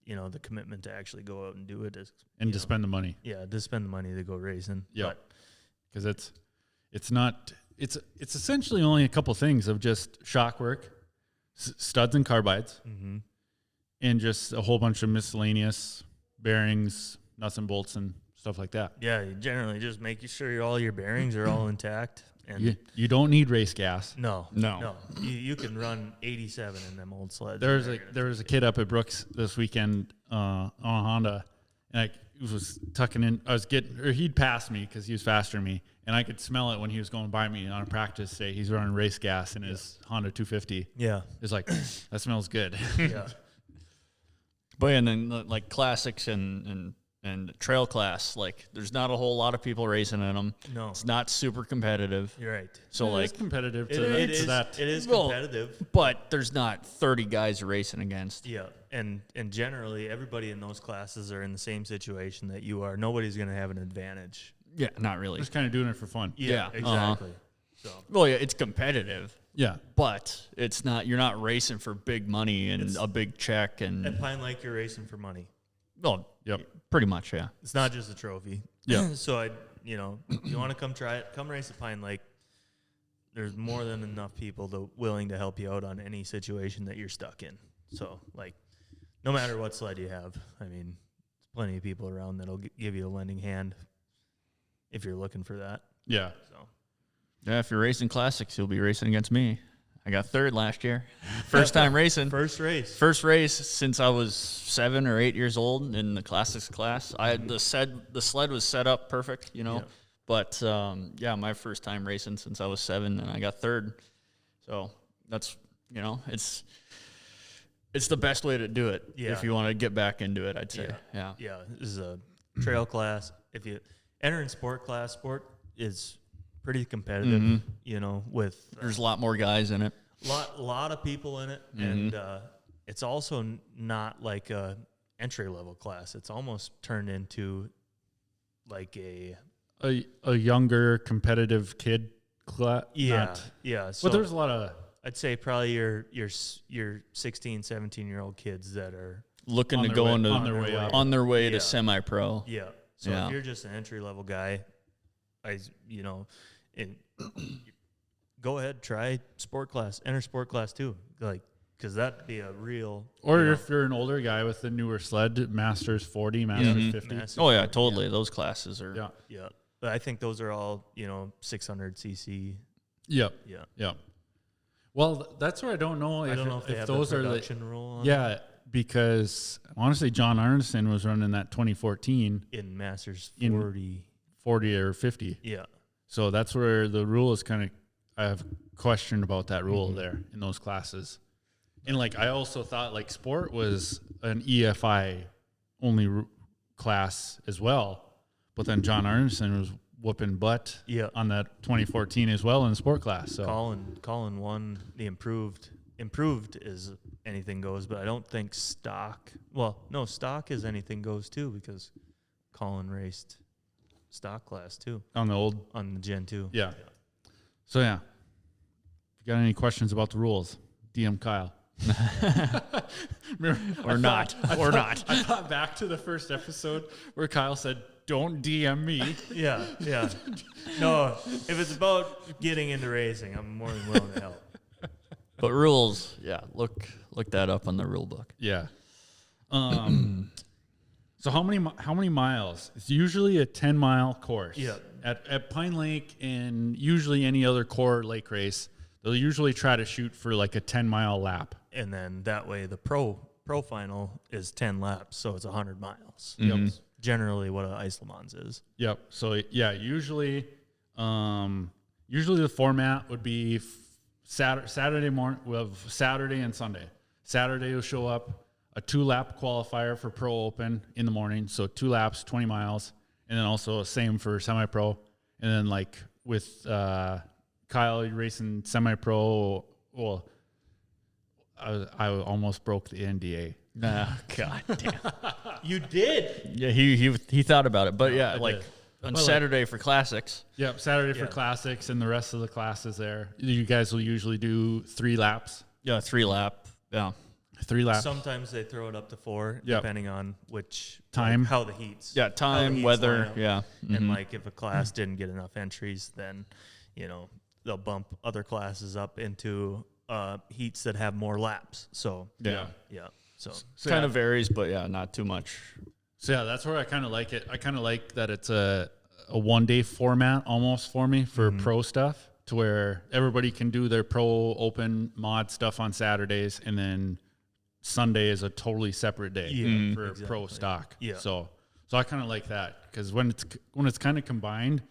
you know, the commitment to actually go out and do it is, and to spend the money. Yeah, to spend the money to go racing. Yeah, because it's essentially only a couple things of just shock work, studs and carbides, and just a whole bunch of miscellaneous bearings, nuts and bolts, and stuff like that. Yeah, you generally just make sure all your bearings are all intact. And you don't need race gas. No. You can run 87 in them old sleds. There was a kid up at Brooks this weekend on a Honda, and I was tucking in. He'd passed me because he was faster than me, and I could smell it when he was going by me on a practice day. He's running race gas in his Honda 250. Yeah, it's like that smells good. Yeah. But and then like classics and trail class, like there's not a whole lot of people racing in them. No, it's not super competitive. You're right. So it's competitive it is competitive, but there's not 30 guys racing against. Yeah, and generally everybody in those classes are in the same situation that you are. Nobody's going to have an advantage. Yeah, not really. Just kind of doing it for fun. Yeah, exactly. So. Well, yeah, it's competitive. Yeah, but it's not. You're not racing for big money and a big check. And at Pine Lake, you're racing for money. Well, yep, pretty much. Yeah, it's not just a trophy. Yeah. So you want to come try it? Come race at Pine Lake. There's more than enough people willing to help you out on any situation that you're stuck in. So like, no matter what sled you have, I mean, there's plenty of people around that'll give you a lending hand if you're looking for that. Yeah. So. Yeah, if you're racing classics, you'll be racing against me. I got third last year. First time racing. First race since I was 7 or 8 years old in the classics class. I had the sled was set up perfect, you know. Yeah. But my first time racing since I was 7, and I got third. So that's it's the best way to do it if you want to get back into it. I'd say. Yeah. This is a trail class. If you enter in sport class, sport is pretty competitive, with there's a lot more guys in it, lot of people in it, and it's also not like a entry level class. It's almost turned into like a younger competitive kid class. Yeah. So, but there's a lot of, I'd say probably your 16, 17-year-old kids that are looking to go on their way to semi-pro. Yeah. So if you're just an entry level guy, go ahead, try sport class, enter sport class too, like, because that'd be a real. Or if you're an older guy with the newer sled, Masters 40, Masters 50. Masters oh yeah, totally. Yeah. Those classes are. Yeah. But I think those are all 600 cc. Yep. Yeah. Yep. Well, that's where I don't know. I don't know if they have those the production rule. Yeah, because honestly, John Arneson was running that 2014 in Masters 40 or 50. Yeah. So that's where the rule is kind of, I have questioned about that rule there in those classes. And like, I also thought like sport was an EFI only class as well. But then John Arneson was whooping butt on that 2014 as well in the sport class. So Colin won the improved is anything goes, but I don't think stock. Well, no, stock is anything goes too, because Colin raced stock class too on the Gen 2. Yeah. So yeah, if you got any questions about the rules, DM Kyle. or not. I thought back to the first episode where Kyle said, "Don't DM me." Yeah. No, if it's about getting into racing, I'm more than willing to help. But rules, look that up on the rule book. Yeah. So how many miles? It's usually a 10-mile course. Yeah. At Pine Lake and usually any other core lake race, they'll usually try to shoot for like a 10-mile lap. And then that way the pro final is 10 laps, so it's 100 miles. Mm-hmm. Yep. Generally what an Ice Le Mans is. Yep. So yeah, usually the format would be Saturday morning. We have Saturday and Sunday. Saturday will show up a 2-lap qualifier for Pro Open in the morning, so 2 laps, 20 miles, and then also same for semi-pro. And then like with Kyle racing semi-pro, well, I almost broke the NDA. Nah, God damn. You did. Yeah, he thought about it, but yeah, I like did. on But, Saturday for classics. Yep, Saturday for Yeah. classics and the rest of the classes there. You guys will usually do 3 laps. Yeah, 3 lap. Yeah. 3 laps. Sometimes they throw it up to 4, Yep. depending on which Time. how the heats. Yeah, how the time, heats weather. line up. Yeah. And Mhm. like if a class didn't get enough entries, then they'll bump other classes up into heats that have more laps. So Yeah. So So Kind yeah. of varies, but yeah, not too much. So yeah, that's where I kind of like it. I kind of like that it's a 1-day format almost for me for pro stuff, to where everybody can do their pro open mod stuff on Saturdays, and then Sunday is a totally separate day for pro exactly. stock. Yeah. So I kind of like that, because when it's kind of combined,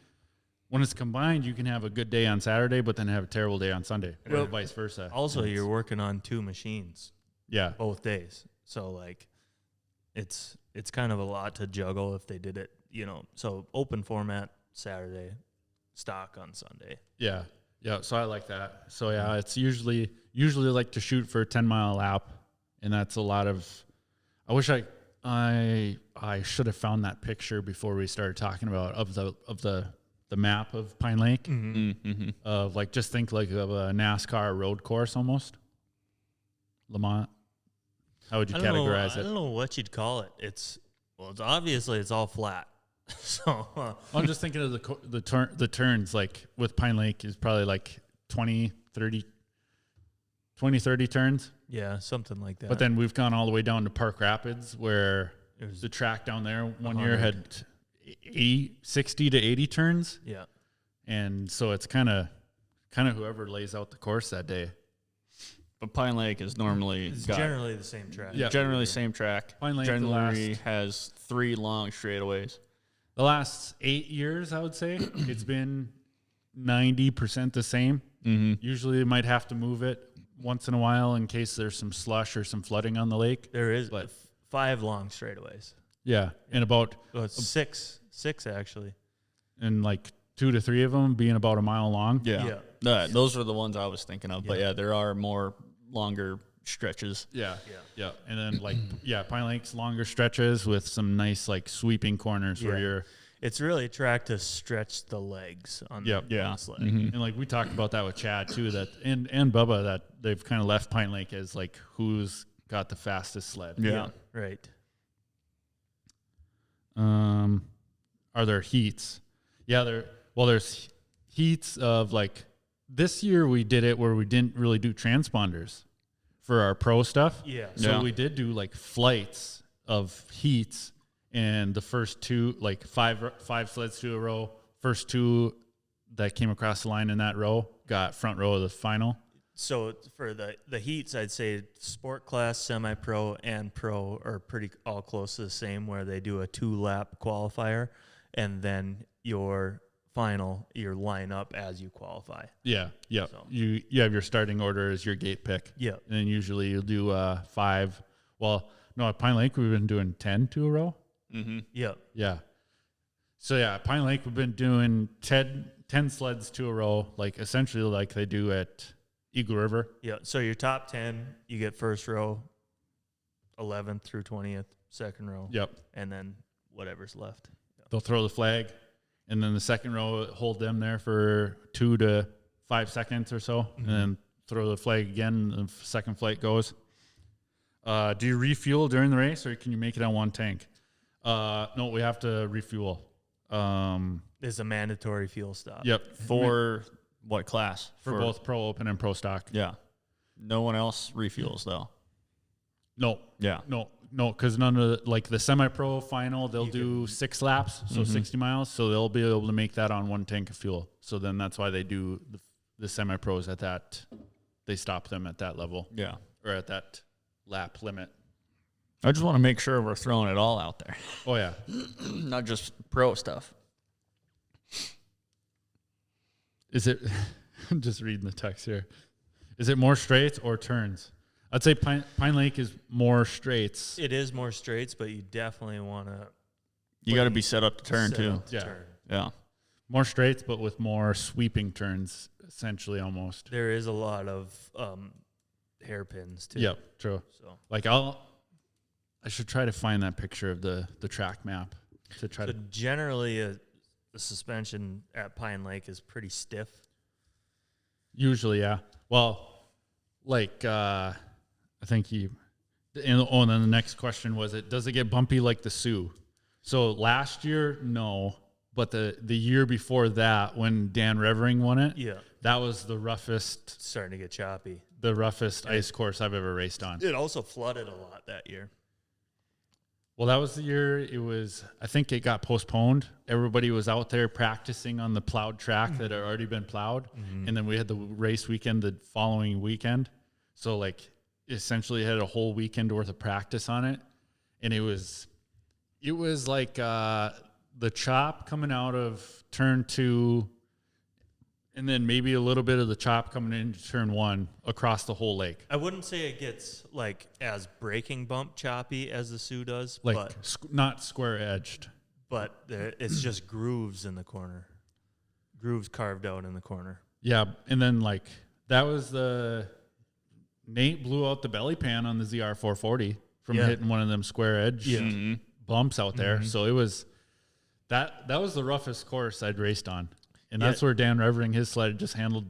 you can have a good day on Saturday, but then have a terrible day on Sunday, or vice versa. also you're working on 2 machines Yeah. both days. So like it's kind of a lot to juggle if they did it, so open format Saturday, stock on Sunday. Yeah. Yeah. So I like that. So yeah, it's usually like to shoot for a 10-mile lap. And that's a lot of, I wish I should have found that picture before we started talking about of the map of Pine Lake. Mm-hmm. Of like, just think like of a NASCAR road course almost. Lamont. How would you categorize I it? don't know what you'd call it. It's obviously it's all flat. So I'm just thinking of the turns, like with Pine Lake is probably like 20, 30 turns. yeah, something like that. But then we've gone all the way down to Park Rapids, where It was the track down there one year 100. had 60 to 80 turns. yeah. And so it's kind of whoever lays out the course that day. But Pine Lake is normally It's got generally the same track. Yeah. generally same track. Pine Lake, the generally last- has 3 long straightaways. The last 8 years, I would say, it's been 90% the same. Mm-hmm. Usually they might have to move it once in a while in case there's some slush or some flooding on the lake. There is But- 5 long straightaways. Yeah. And about, Oh, it's 6 actually. and like 2 to 3 of them being about a mile long. Yeah. Those were the ones I was thinking of. But yeah, there are more longer stretches. Yeah. And then Pine Lake's longer stretches with some nice like sweeping corners where Yeah. you're, It's really a track to stretch the legs on Yep. the Yeah. sled. Mhm. and like we talked about that with Chad too, that and Bubba, that they've kind of left Pine Lake as like who's got the fastest sled. Yeah. Right. Are there heats? Yeah, there's heats of like this year we did it where we didn't really do transponders for our pro stuff. Yeah. So Yeah. we did do like flights of heats, and the first 2, like five sleds to a row, first 2 that came across the line in that row got front row of the final. So for the heats, I'd say sport class, semi-pro, and pro are pretty all close to the same, where they do a 2-lap qualifier, and then your final, you line up as you qualify. Yeah. So- You have your starting order as your gate pick. Yep. And then usually you'll do 5. Well, no, at Pine Lake we've been doing 10 to a row. Mm-hmm. Yep. Yeah. So yeah, at Pine Lake we've been doing 10 sleds to a row, like essentially like they do at Eagle River. Yeah. So your top 10, you get first row, 11th through 20th, second row, Yep. and then whatever's left. They'll throw the flag, and then the second row hold them there for 2 to 5 seconds or so, and then throw the flag again. And the second flight goes. Do you refuel during the race, or can you make it on one tank? No, we have to refuel. It's a mandatory fuel stop. Yep. For what class? For both pro open and pro stock. Yeah. No one else refuels though. No, Yeah. no, because none of the semi-pro final, they'll do 6 laps, so 60 miles, so they'll be able to make that on one tank of fuel. So then that's why they do the semi-pros at that. They stop them at that level Yeah. or at that lap limit. I just want to make sure we're throwing it all out there, Oh yeah, not just pro stuff. is it? I'm just reading the text here. Is it more straights or turns? I'd say Pine Lake is more straights. It is more straights, but you definitely want to You got to be set up to turn too. Yeah. Yeah. More straights, but with more sweeping turns, essentially almost. There is a lot of hairpins too. Yep, true. So Like I should try to find that picture of the track map to try so to. generally the suspension at Pine Lake is pretty stiff. Usually, yeah. Well, like I think and then the next question was, does it get bumpy like the Sioux? So last year, no, but the year before that, when Dan Revering won it, Yeah. that was the roughest It's starting to get choppy. ice course I've ever raced on. It also flooded a lot that year. Well, that was the year I think it got postponed. Everybody was out there practicing on the plowed track that had already been plowed. And then we had the race weekend the following weekend. So like essentially had a whole weekend worth of practice on it. And it was like the chop coming out of turn 2 and then maybe a little bit of the chop coming into turn 1 across the whole lake. I wouldn't say it gets like as breaking bump choppy as the Sioux does, Like but not square edged. it's just grooves in the corner. Grooves carved out in the corner. Yeah, and then like that was Nate blew out the belly pan on the ZR440 from hitting one of them square edge bumps out there. So it was that was the roughest course I'd raced on. And that's where Dan Revering, his sled just handled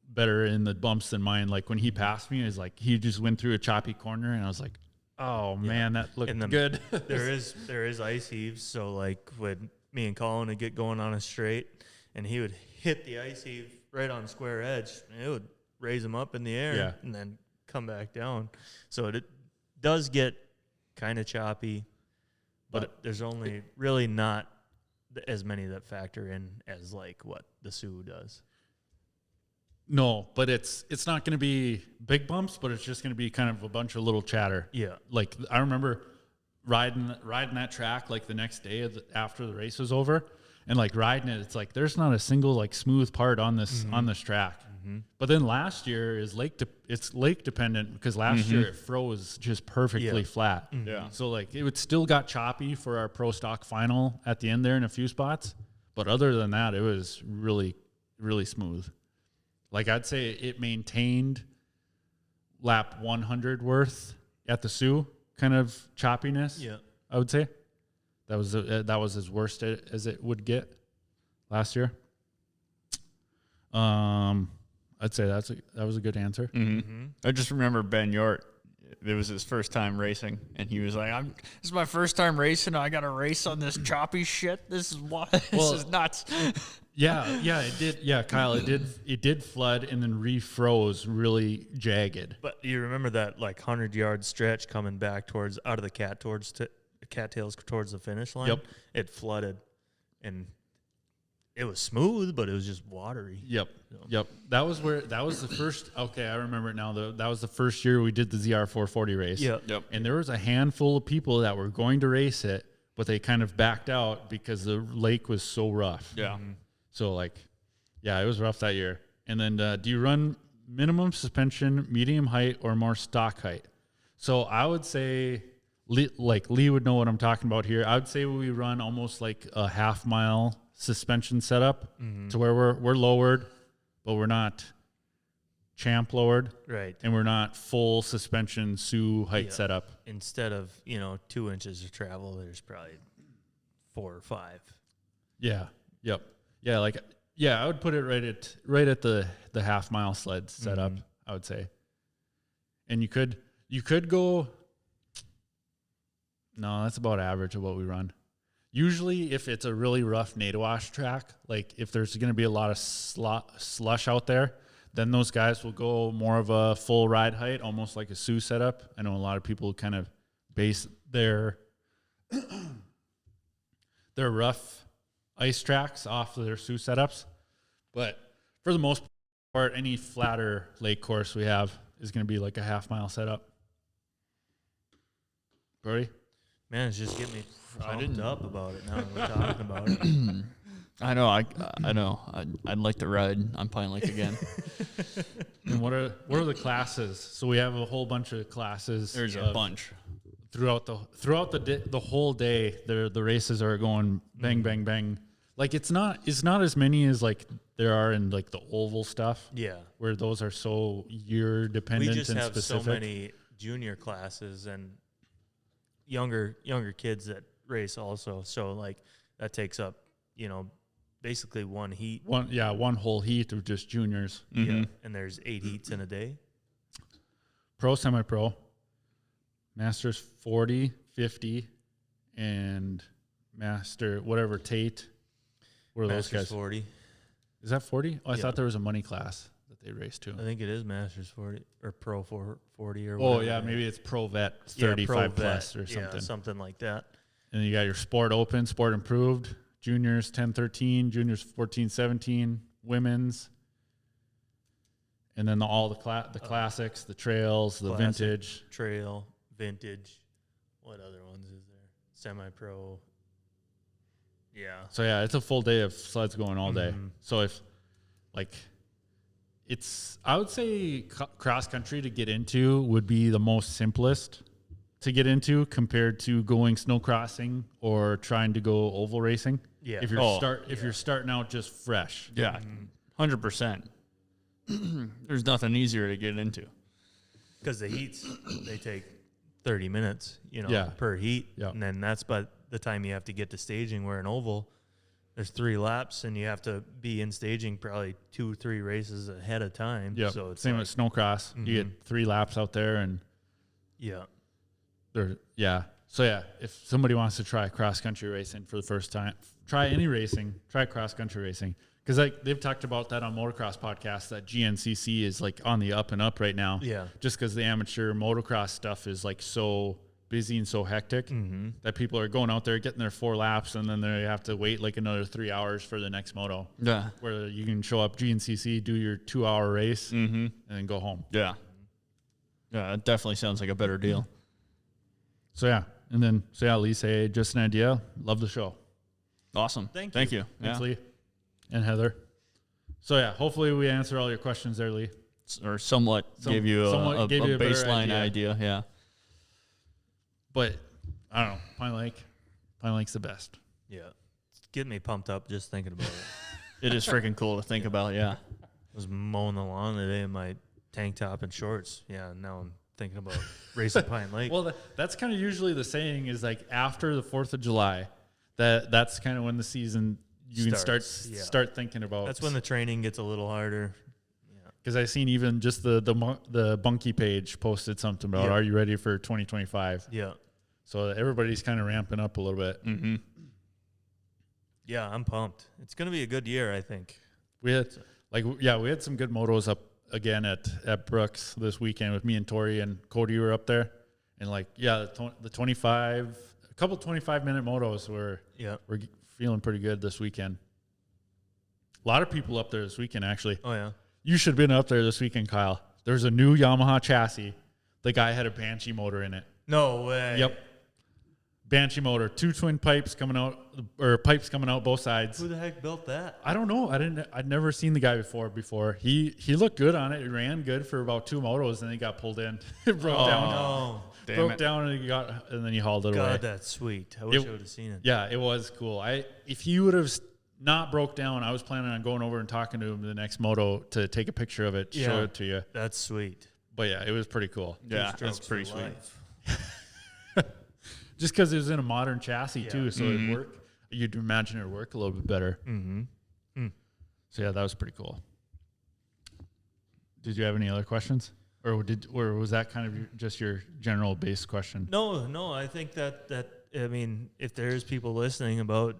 better in the bumps than mine. Like when he passed me, it was like he just went through a choppy corner and I was like, oh man, that looked good. there is ice heaves, so like when me and Colin would get going on a straight and he would hit the ice heave right on square edge, and it would raise him up in the air and then come back down. So it does get kind of choppy, but there's only really not as many that factor in as like what the Sioux does. No, but it's not going to be big bumps, but it's just going to be kind of a bunch of little chatter. Yeah. Like I remember riding that track like the next day after the race was over, and like riding it, it's like there's not a single like smooth part on this track. But then last year is it's lake dependent because last year it froze just perfectly flat. Yeah. So like it still got choppy for our pro stock final at the end there in a few spots, but other than that, it was really, really smooth. Like I'd say it maintained lap 100 worth at the Sioux kind of choppiness. Yeah, I would say that was as worst as it would get last year. I'd say that was a good answer. I just remember Ben Yort. It was his first time racing, and he was like, "This is my first time racing. I got to race on this choppy shit. This is this is nuts." Yeah, it did. Yeah, Kyle, it did flood and then refroze really jagged. But you remember that like 100-yard stretch coming back out of the cattails towards the finish line? Yep. It flooded, and it was smooth, but it was just watery. Yep. That was the first. Okay, I remember it now. That was the first year we did the ZR440 race. Yep. And there was a handful of people that were going to race it, but they kind of backed out because the lake was so rough. Yeah. So like, yeah, it was rough that year. And then do you run minimum suspension, medium height, or more stock height? So I would say, like Lee would know what I'm talking about here. I would say we run almost like a half-mile suspension setup to where we're lowered, but we're not champ lowered, Right. and we're not full suspension Sioux height setup. Instead of 2 inches of travel, there's probably 4 or 5. Yeah. Yep. Yeah. I would put it right at the half-mile sled setup. I would say, and you could go. No, that's about average of what we run. Usually, if it's a really rough Nadawash track, like if there's going to be a lot of slush out there, then those guys will go more of a full ride height, almost like a Sioux setup. I know a lot of people kind of base their rough ice tracks off of their Sioux setups. But for the most part, any flatter lake course we have is going to be like a half-mile setup. Brody? Man, it's just getting me pumped up about it now that we're talking about it. I know. I know. I'd like to ride on Pine Lake again. And what are the classes? So we have a whole bunch of classes. There's a bunch throughout the whole day. The races are going bang bang bang. Like it's not as many as like there are in like the oval stuff. Yeah. Where those are so year dependent We just and have specific. so many junior classes and younger kids that race also. So like that takes up, basically one heat. One whole heat of just juniors. Yeah. And there's 8 heats in a day. Pro, semi-pro, Masters 40, 50, and Master whatever Tate. What are Masters those guys? 40. Is that 40? Oh, I Yeah. thought there was a money class that they race too. I think it is Masters 40 or Pro 40 or Oh whatever. yeah, maybe it's Pro Vet Yeah, 35 Pro plus Vet. or something. Yeah, something like that. And then you got your Sport Open, Sport Improved, Juniors 10, 13, Juniors 14, 17, Women's, and then all the classics, the trails, the Classic, vintage. Trail, vintage. What other ones is there? Semi-pro. Yeah. So yeah, it's a full day of sleds going all day. Mhm. So if I would say cross country to get into would be the most simplest to get into compared to going snow crossing or trying to go oval racing. Yeah. If you're starting out just fresh. Yeah, 100%. There's nothing easier to get into. Because the heats, they take 30 minutes, Yeah. per heat. Yeah. And then that's by the time you have to get to staging, where an oval, there's 3 laps, and you have to be in staging probably 2-3 races ahead of time. Yeah. So it's Same like, with snowcross. You get 3 laps out there and yeah. So yeah, if somebody wants to try cross country racing for the first time, try any racing, try cross country racing. Because like they've talked about that on Motocross podcast, that GNCC is like on the up and up right now. Yeah. Just because the amateur motocross stuff is like so busy and so hectic that people are going out there getting their 4 laps and then they have to wait like another 3 hours for the next moto. Yeah. Where you can show up GNCC, do your 2-hour race, and then go home. Yeah. Yeah, it definitely sounds like a better deal. So yeah, Lee, say just an idea. Love the show. Awesome. Thank you. you. Thanks, Yeah. Lee and Heather. So yeah, hopefully we answer all your questions there, Lee. Or somewhat gave you a better baseline idea. Yeah. But I don't know, Pine Lake's the best. Yeah. It's getting me pumped up just thinking about it. It is freaking cool to think about. Yeah. I was mowing the lawn today in my tank top and shorts. Yeah, now I'm thinking about racing Pine Lake. Well, that's kind of usually the saying is like after the 4th of July, that's kind of when the season you Starts, can yeah. start thinking about. That's when the training gets a little harder. Yeah. Because I seen even just the Bunky page posted something about, Yeah. are you ready for 2025? Yeah. So everybody's kind of ramping up a little bit. Mm-hmm. Yeah, I'm pumped. It's going to be a good year, I think. We had some good motos up again at Brooks this weekend with me and Tori and Cody were up there, and the 25, a couple 25-minute motos were feeling pretty good this weekend. A lot of people up there this weekend actually. Oh yeah. You should have been up there this weekend, Kyle. There's a new Yamaha chassis. The guy had a Banshee motor in it. No way. Yep. Banshee motor, 2 twin pipes coming out both sides. Who the heck built that? I don't know. I'd never seen the guy before. He looked good on it. He ran good for about 2 motos, and then he got pulled in. It broke down. No. Broke down, and then he hauled it away. God, that's sweet. I wish I would have seen it. Yeah, it was cool. If he would have not broke down, I was planning on going over and talking to him the next moto to take a picture of it, show it to you. That's sweet. But yeah, it was pretty cool. Yeah, Two that's strokes pretty for sweet. life. Just because it was in a modern chassis too, so Mm-hmm. it'd work. You'd imagine it'd work a little bit better. Mm-hmm. So yeah, that was pretty cool. Did you have any other questions, or was that kind of just your general base question? No. I think that I mean, if there's people listening about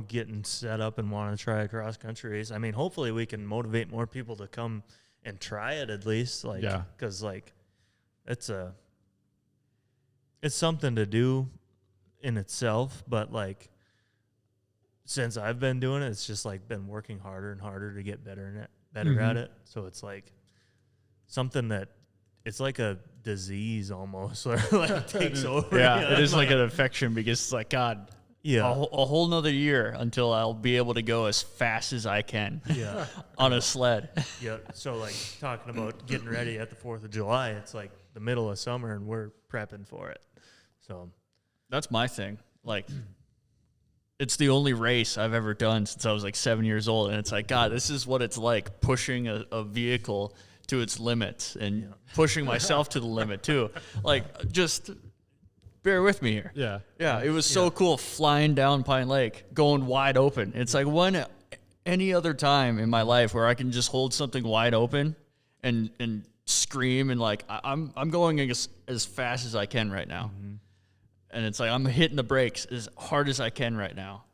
getting set up and wanting to try a cross country race, I mean, hopefully we can motivate more people to come and try it at least. Because it's something to do in itself, but since I've been doing it, it's just been working harder and harder to get better at it. So it's something that it's like a disease almost, or takes over. Yeah, it is like an infection because it's God, Yeah. a whole nother year until I'll be able to go as fast as I can Yeah. on a sled. Yeah. So talking about getting ready at the 4th of July, it's the middle of summer and we're prepping for it. So That's my thing. it's the only race I've ever done since I was like 7 years old. And it's like, God, this is what it's like pushing a vehicle to its limits and pushing myself to the limit too. Like, just bear with me here. Yeah. Yeah, it was so cool flying down Pine Lake, going wide open. It's like any other time in my life where I can just hold something wide open and scream and like, I'm going as fast as I can right now. Mm-hmm. And it's like, I'm hitting the brakes as hard as I can right now.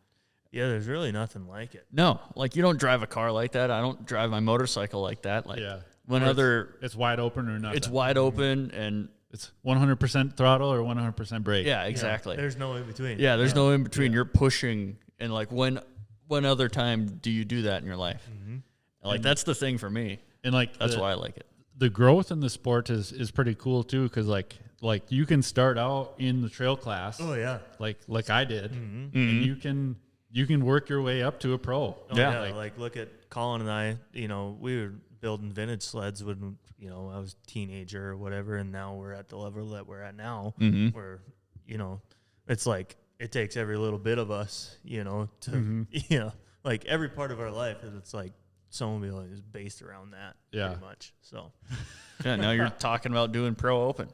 Yeah, there's really nothing like it. No, like you don't drive a car like that. I don't drive my motorcycle like that. Like it's wide open or nothing. It's wide open and it's 100% throttle or 100% brake. Yeah, exactly. There's no in between. Yeah, there's no in between. You're pushing, and like when other time do you do that in your life? Mm-hmm. Like that's the thing for me, and like that's why I like it. The growth in the sport is pretty cool too, because like you can start out in the trail class. Oh yeah, like I did, and you can work your way up to a pro. Oh, yeah. Like look at Colin and I. You know, we were building vintage sleds when I was a teenager or whatever, and now we're at the level that we're at now, where it's like it takes every little bit of us, to like every part of our life, and it's like snowmobile is based around that pretty much. So yeah, now you're talking about doing pro open.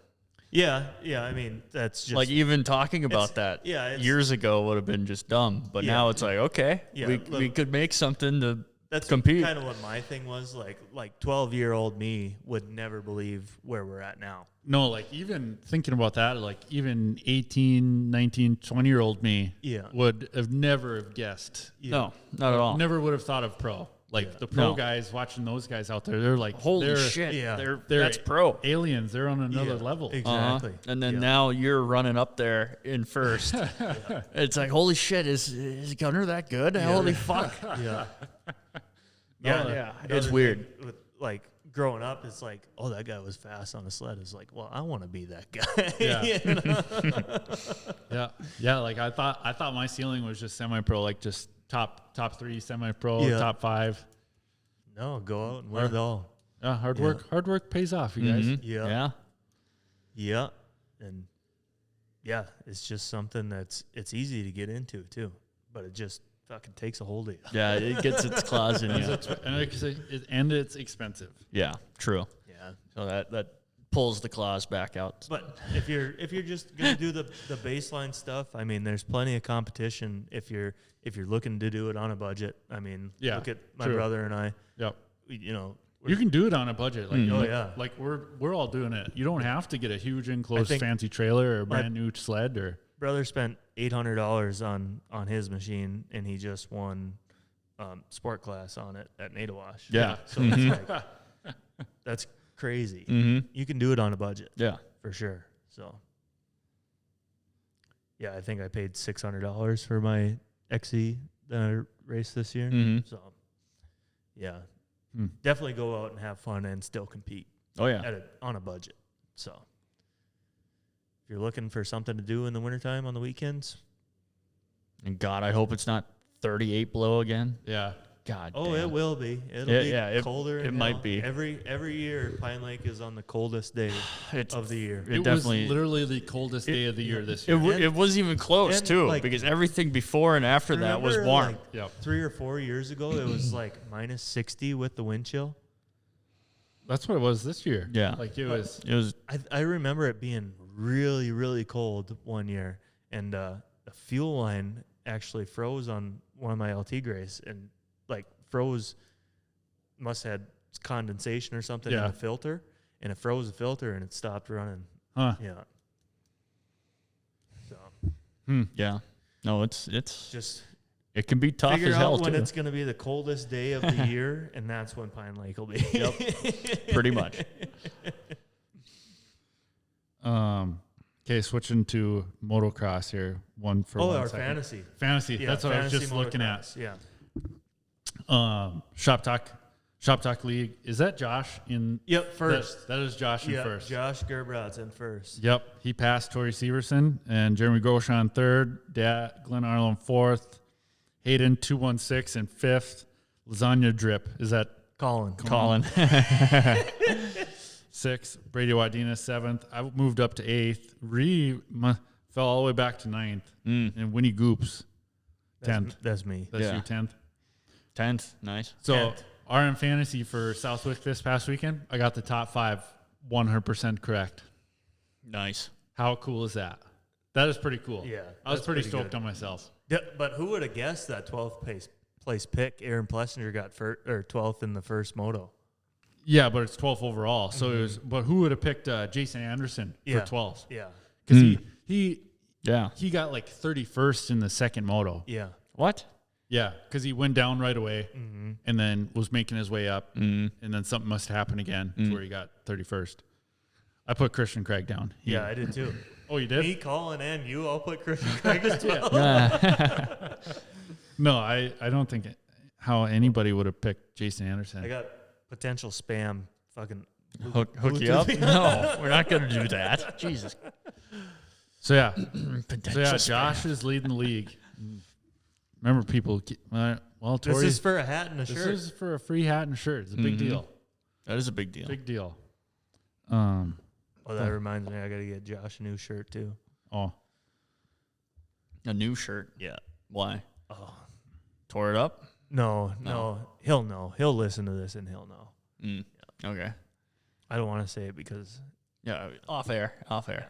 Yeah. I mean, that's just like even talking about that years ago would have been just dumb, but now it's like okay, we could make something to. That's compete. Kind of what my thing was. Like 12-year-old me would never believe where we're at now. No, like even thinking about that, like even 18, 19, 20-year-old me would have never have guessed. No, not at all. Never would have thought of pro. Like the pro guys, watching those guys out there, they're like, holy shit, they're that's pro. Aliens. They're on another level. Exactly. And then now you're running up there in first. It's like, holy shit, is Gunner that good? Holy fuck. Yeah. It's weird. With like growing up, it's like, oh, that guy was fast on a sled. It's like, well, I want to be that guy. Yeah. Like I thought my ceiling was just semi-pro, like just top 3 semi-pro, top 5. No, go out and win it all. Yeah, hard work pays off, you guys. Yeah. And it's just something it's easy to get into too, but it just fucking takes a hold of you. Yeah, it gets its claws in you. And it's expensive. Yeah, true. Yeah. So that pulls the claws back out. But if you're just gonna do the baseline stuff, I mean, there's plenty of competition if you're looking to do it on a budget. I mean, look at my brother and I. Yep. You can do it on a budget. Like, like we're all doing it. You don't have to get a huge enclosed fancy trailer or a brand new sled or. Brother spent $800 on his machine, and he just won sport class on it at Nadawash. Yeah. So it's like, that's crazy. Mm-hmm. You can do it on a budget. Yeah. For sure. So, yeah, I think I paid $600 for my XE that I raced this year. Mm-hmm. So, yeah. Definitely go out and have fun and still compete. Oh, yeah. On a budget. So. If you're looking for something to do in the wintertime on the weekends. And God, I hope it's not 38 below again. Yeah. God. Oh, damn. It will be. It'll be colder. It might be. Every year, Pine Lake is on the coldest day of the year. It definitely was literally the coldest day of the year this year. It wasn't even close, too, because everything before and after that was warm. Like 3 or 4 years ago, it was like minus 60 with the wind chill. That's what it was this year. Yeah. Like it was. I remember it being really, really cold one year, and the fuel line actually froze on one of my LT grays, and like froze, must have had condensation or something in the filter, and it froze the filter and it stopped running. Huh. Yeah. So. Yeah. No, it's just it can be tough figure as hell out when too. it's going to be the coldest day of the year, and that's when Pine Lake will be. Yep. Pretty much. Okay, switching to motocross here. One our second. Fantasy. Yeah, that's what I was just looking at. Yeah. SHOPTALK League. Is that Josh in? Yep, first. That is Josh in first. Josh Gerbrat's in first. Yep, he passed Tori Severson and Jeremy Groshon third. Glenn Arnold fourth. Hayden 216 in fifth. Lasagna Drip. Is that Colin. Sixth. Brady Wadena seventh. I moved up to eighth. Fell all the way back to ninth. And Winnie Goops 10th. That's me. That's Yeah. you 10th. 10th, nice. So 10th. RM Fantasy for Southwick this past weekend, I got the top 5 100% correct. Nice. How cool is that? That is pretty cool. Yeah, I was that's pretty pretty stoked good. on myself. Yeah, but who would have guessed that 12th place pick? Aaron Plessinger got 12th in the first moto. Yeah, but it's 12th overall. So it was. But who would have picked Jason Anderson Yeah. for 12th? Yeah, Because Yeah. he got like 31st in the second moto. yeah. What? Yeah, because he went down right away and then was making his way up, and then something must happen again to where he got 31st. I put Christian Craig down. Yeah, I did too. Oh, you did? Me, Colin, and you all put Christian Craig as well. No, I don't think how anybody would have picked Jason Anderson. I got potential spam fucking Hook you up? No, we're not going to do that. Jesus. So yeah, Potential Josh is leading the league. Remember, people. Well, This Tori, is for a hat and a this shirt. is for a free hat and a shirt. It's a big deal. That is a big deal. Big deal. Oh, that reminds me, I got to get Josh a new shirt too. Oh, A new shirt. Yeah. Why? Oh. Tore it up? No. He'll know. He'll listen to this and he'll know. Okay. I don't want to say it because Yeah, off air. off air.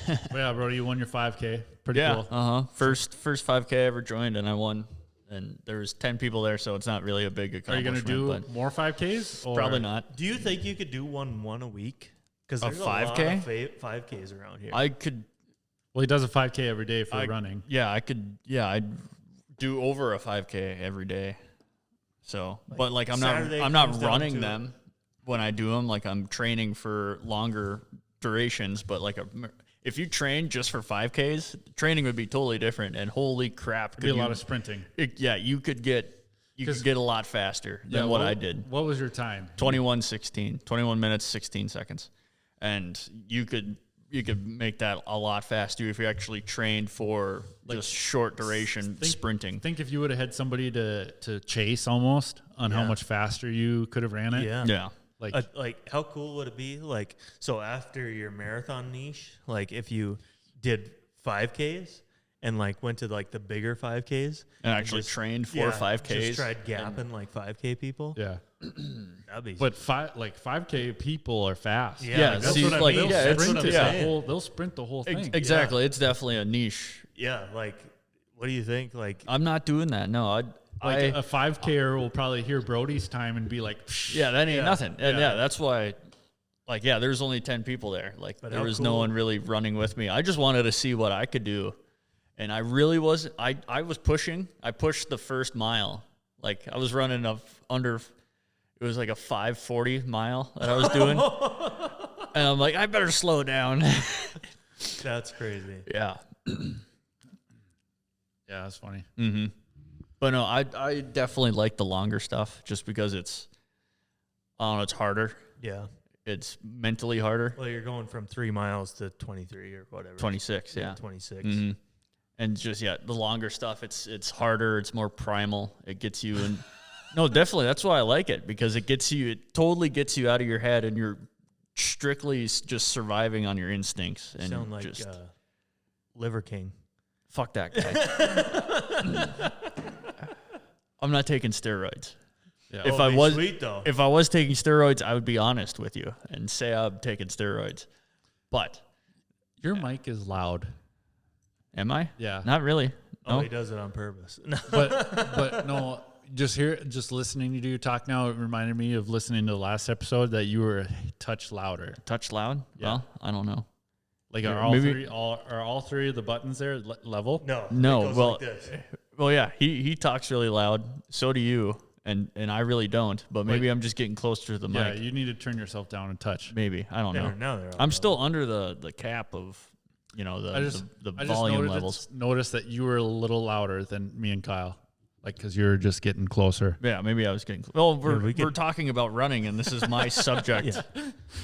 well, yeah, bro, you won your 5K. Pretty Yeah. cool. First 5K I ever joined, and I won. And there was 10 people there, so it's not really a big Are you accomplishment. gonna do but more 5Ks? Or? probably not. Do you think you could do one a week? Because A there's a lot 5K? of 5Ks around here. I could. Well, he does a 5K every day for I- running. Yeah, I could. Yeah, I'd do over a 5K every day. So, but like I'm Saturday not comes down running to- them when I do them. Like I'm training for longer durations. But like if you train just for 5Ks, training would be totally different. And holy crap, It'd be a lot of sprinting. you could get a lot faster than what I did. What was your time? 21 minutes 16 seconds, and you could make that a lot faster if you actually trained for just short duration sprinting. Think if you would have had somebody to chase almost on how Yeah. much faster you could have ran it. yeah. Yeah. Like how cool would it be? Like, so after your marathon niche, like if you did 5Ks and like went to like the bigger 5Ks And actually trained for 5Ks. just tried gapping like 5K people. Yeah. That'd be. But 5K people are fast. Yeah, that's see, what I like, mean. They'll Yeah, it's- sprint the yeah. they'll sprint the whole thing. Exactly. It's definitely a niche. yeah, like what do you think? Like, I'm not doing that. No, Like a 5Ker will probably hear Brody's time and be like, Psh. yeah, that ain't nothing. And yeah. yeah, that's why. Like, yeah, there's only 10 people there. Like, But there how was no cool- one really running with me. I just wanted to see what I could do. And I really was, I was pushing. I pushed the first mile. Like, I was running it was like a 5:40 mile that I was doing. And I'm like, I better slow down. that's crazy. Yeah. Yeah, that's funny. Mm-hmm. But no, I definitely like the longer stuff just because it's harder. Yeah. It's mentally harder. Well, you're going from 3 miles to 23 or whatever. 26, yeah. 26. Mm-hmm. And just, yeah, the longer stuff, it's harder. It's more primal. It gets you in. No, definitely. That's why I like it, because it totally gets you out of your head and you're strictly just surviving on your instincts. And Sound like just Liver King. fuck that guy. I'm not taking steroids. Yeah. If Oh, I it'd be was sweet though. if I was taking steroids, I would be honest with you and say I'm taking steroids. But Your mic is loud. am I? Yeah. Not really. Oh, No. he does it on purpose. But no, just listening to you talk now, it reminded me of listening to the last episode that you were a touch louder. Touch loud? Yeah. Well, I don't know. Like Yeah, are maybe- all three of the buttons there level? No. No, it goes well, like this. Well, yeah, he talks really loud. So do you, and I really don't. But maybe I'm just getting closer to the Yeah, mic. you need to turn yourself down and touch. Maybe I don't know. Now they're all I'm low. still under the cap of the volume levels. Noticed that you were a little louder than me and Kyle, like because you're just getting closer. Yeah, maybe I was getting. Well, we're we we're talking about running, and this is my subject. Yeah.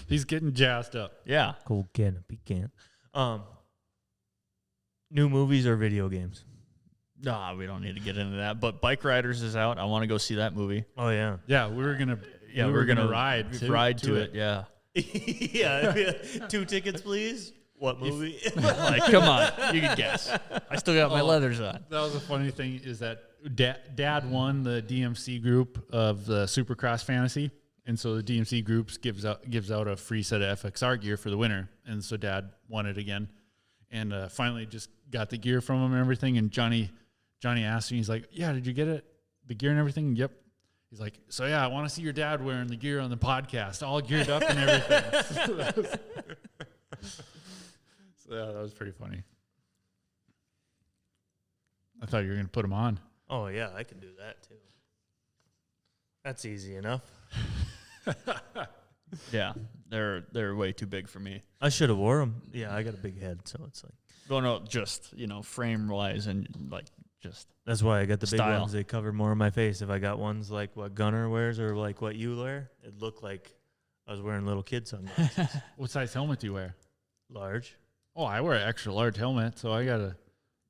He's getting jazzed up. Yeah. Cool can pecan. New movies or video games? Nah, we don't need to get into that. But Bike Riders is out. I want to go see that movie. Oh yeah. Yeah, we're gonna We're gonna ride to it. Yeah. Yeah. 2 tickets, please. What movie? Like, come on, you can guess. I still got my leathers on. That was a funny thing is that Dad won the DMC group of the Supercross Fantasy, and so the DMC groups gives out a free set of FXR gear for the winner, and so Dad won it again, and finally just got the gear from him and everything. And Johnny asked me, he's like, "Yeah, did you get it? The gear and everything?" Yep. He's like, "So yeah, I want to see your dad wearing the gear on the podcast, all geared up and everything." So yeah, that was pretty funny. I thought you were gonna put them on. Oh yeah, I can do that too. That's easy enough. Yeah, they're way too big for me. I should have wore them. Yeah, I got a big head, so it's like Going out just frame wise and like just that's why I got the big Style. ones. They cover more of my face. If I got ones like what Gunner wears or like what you wear, it looked like I was wearing little kid sunglasses. What size helmet do you wear? Large. Oh, I wear an extra large helmet, so I got a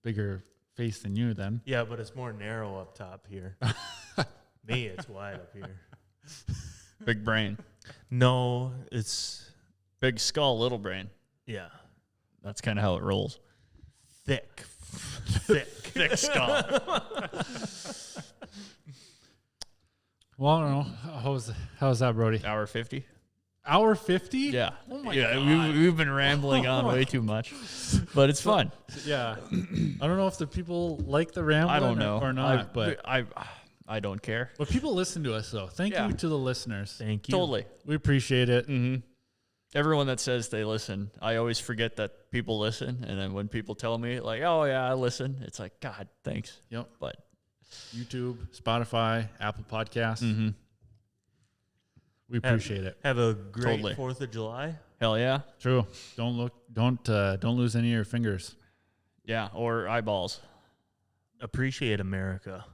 bigger face than you then. Yeah, but it's more narrow up top here. Me, it's wide up here. big brain, No, it's big skull, little brain. yeah, That's kind of how it rolls. thick. Thick skull. Well, I don't know. How's that, Brody? Hour 50. Hour 50? Yeah. Oh my yeah, God. we've been rambling on way too much, but it's fun. Yeah. I don't know if the people like the rambling I don't know or not, but I don't care. people listen to us though. Thank Yeah. you to the listeners. Thank you. Totally. We appreciate it. Mm-hmm. Everyone that says they listen, I always forget that people listen, and then when people tell me like, "Oh yeah, I listen," it's like, God, thanks. Yep. But YouTube, Spotify, Apple Podcasts. mm-hmm. We appreciate it. Have a great Totally. 4th of July. Hell yeah, True. Don't lose any of your fingers. yeah, or eyeballs, Appreciate America.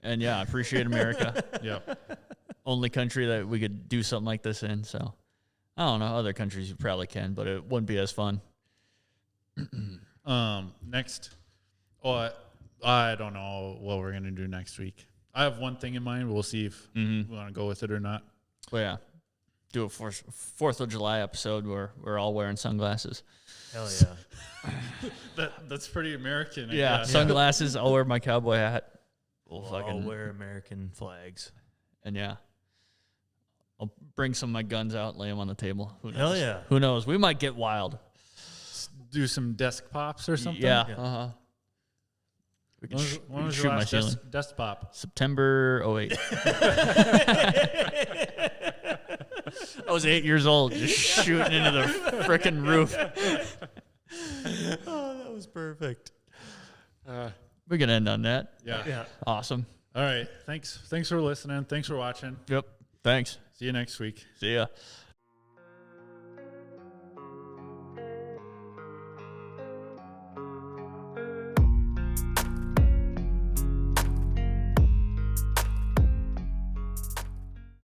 and yeah, appreciate America. Yep. Only country that we could do something like this in. So I don't know. Other countries you probably can, but it wouldn't be as fun. Next. Oh, I don't know what we're gonna do next week. I have one thing in mind. We'll see if we want to go with it or not. But yeah, do a 4th of July episode where we're all wearing sunglasses. Hell yeah. That's pretty American. I Yeah, guess. sunglasses. I'll wear my cowboy hat. We'll I'll fucking wear American flags. and yeah, I'll bring some of my guns out, lay them on the table. Who knows? Hell yeah. Who knows? We might get wild. Do some desk pops or something. Yeah. Yeah. Uh-huh. We can, When was shoot your my last ceiling. desk pop? September 08. I was 8 years old, just shooting into the frickin' roof. Oh, that was perfect. We can end on that. Yeah. Yeah. Awesome. All right. Thanks for listening. Thanks for watching. Yep. Thanks. See you next week. See ya.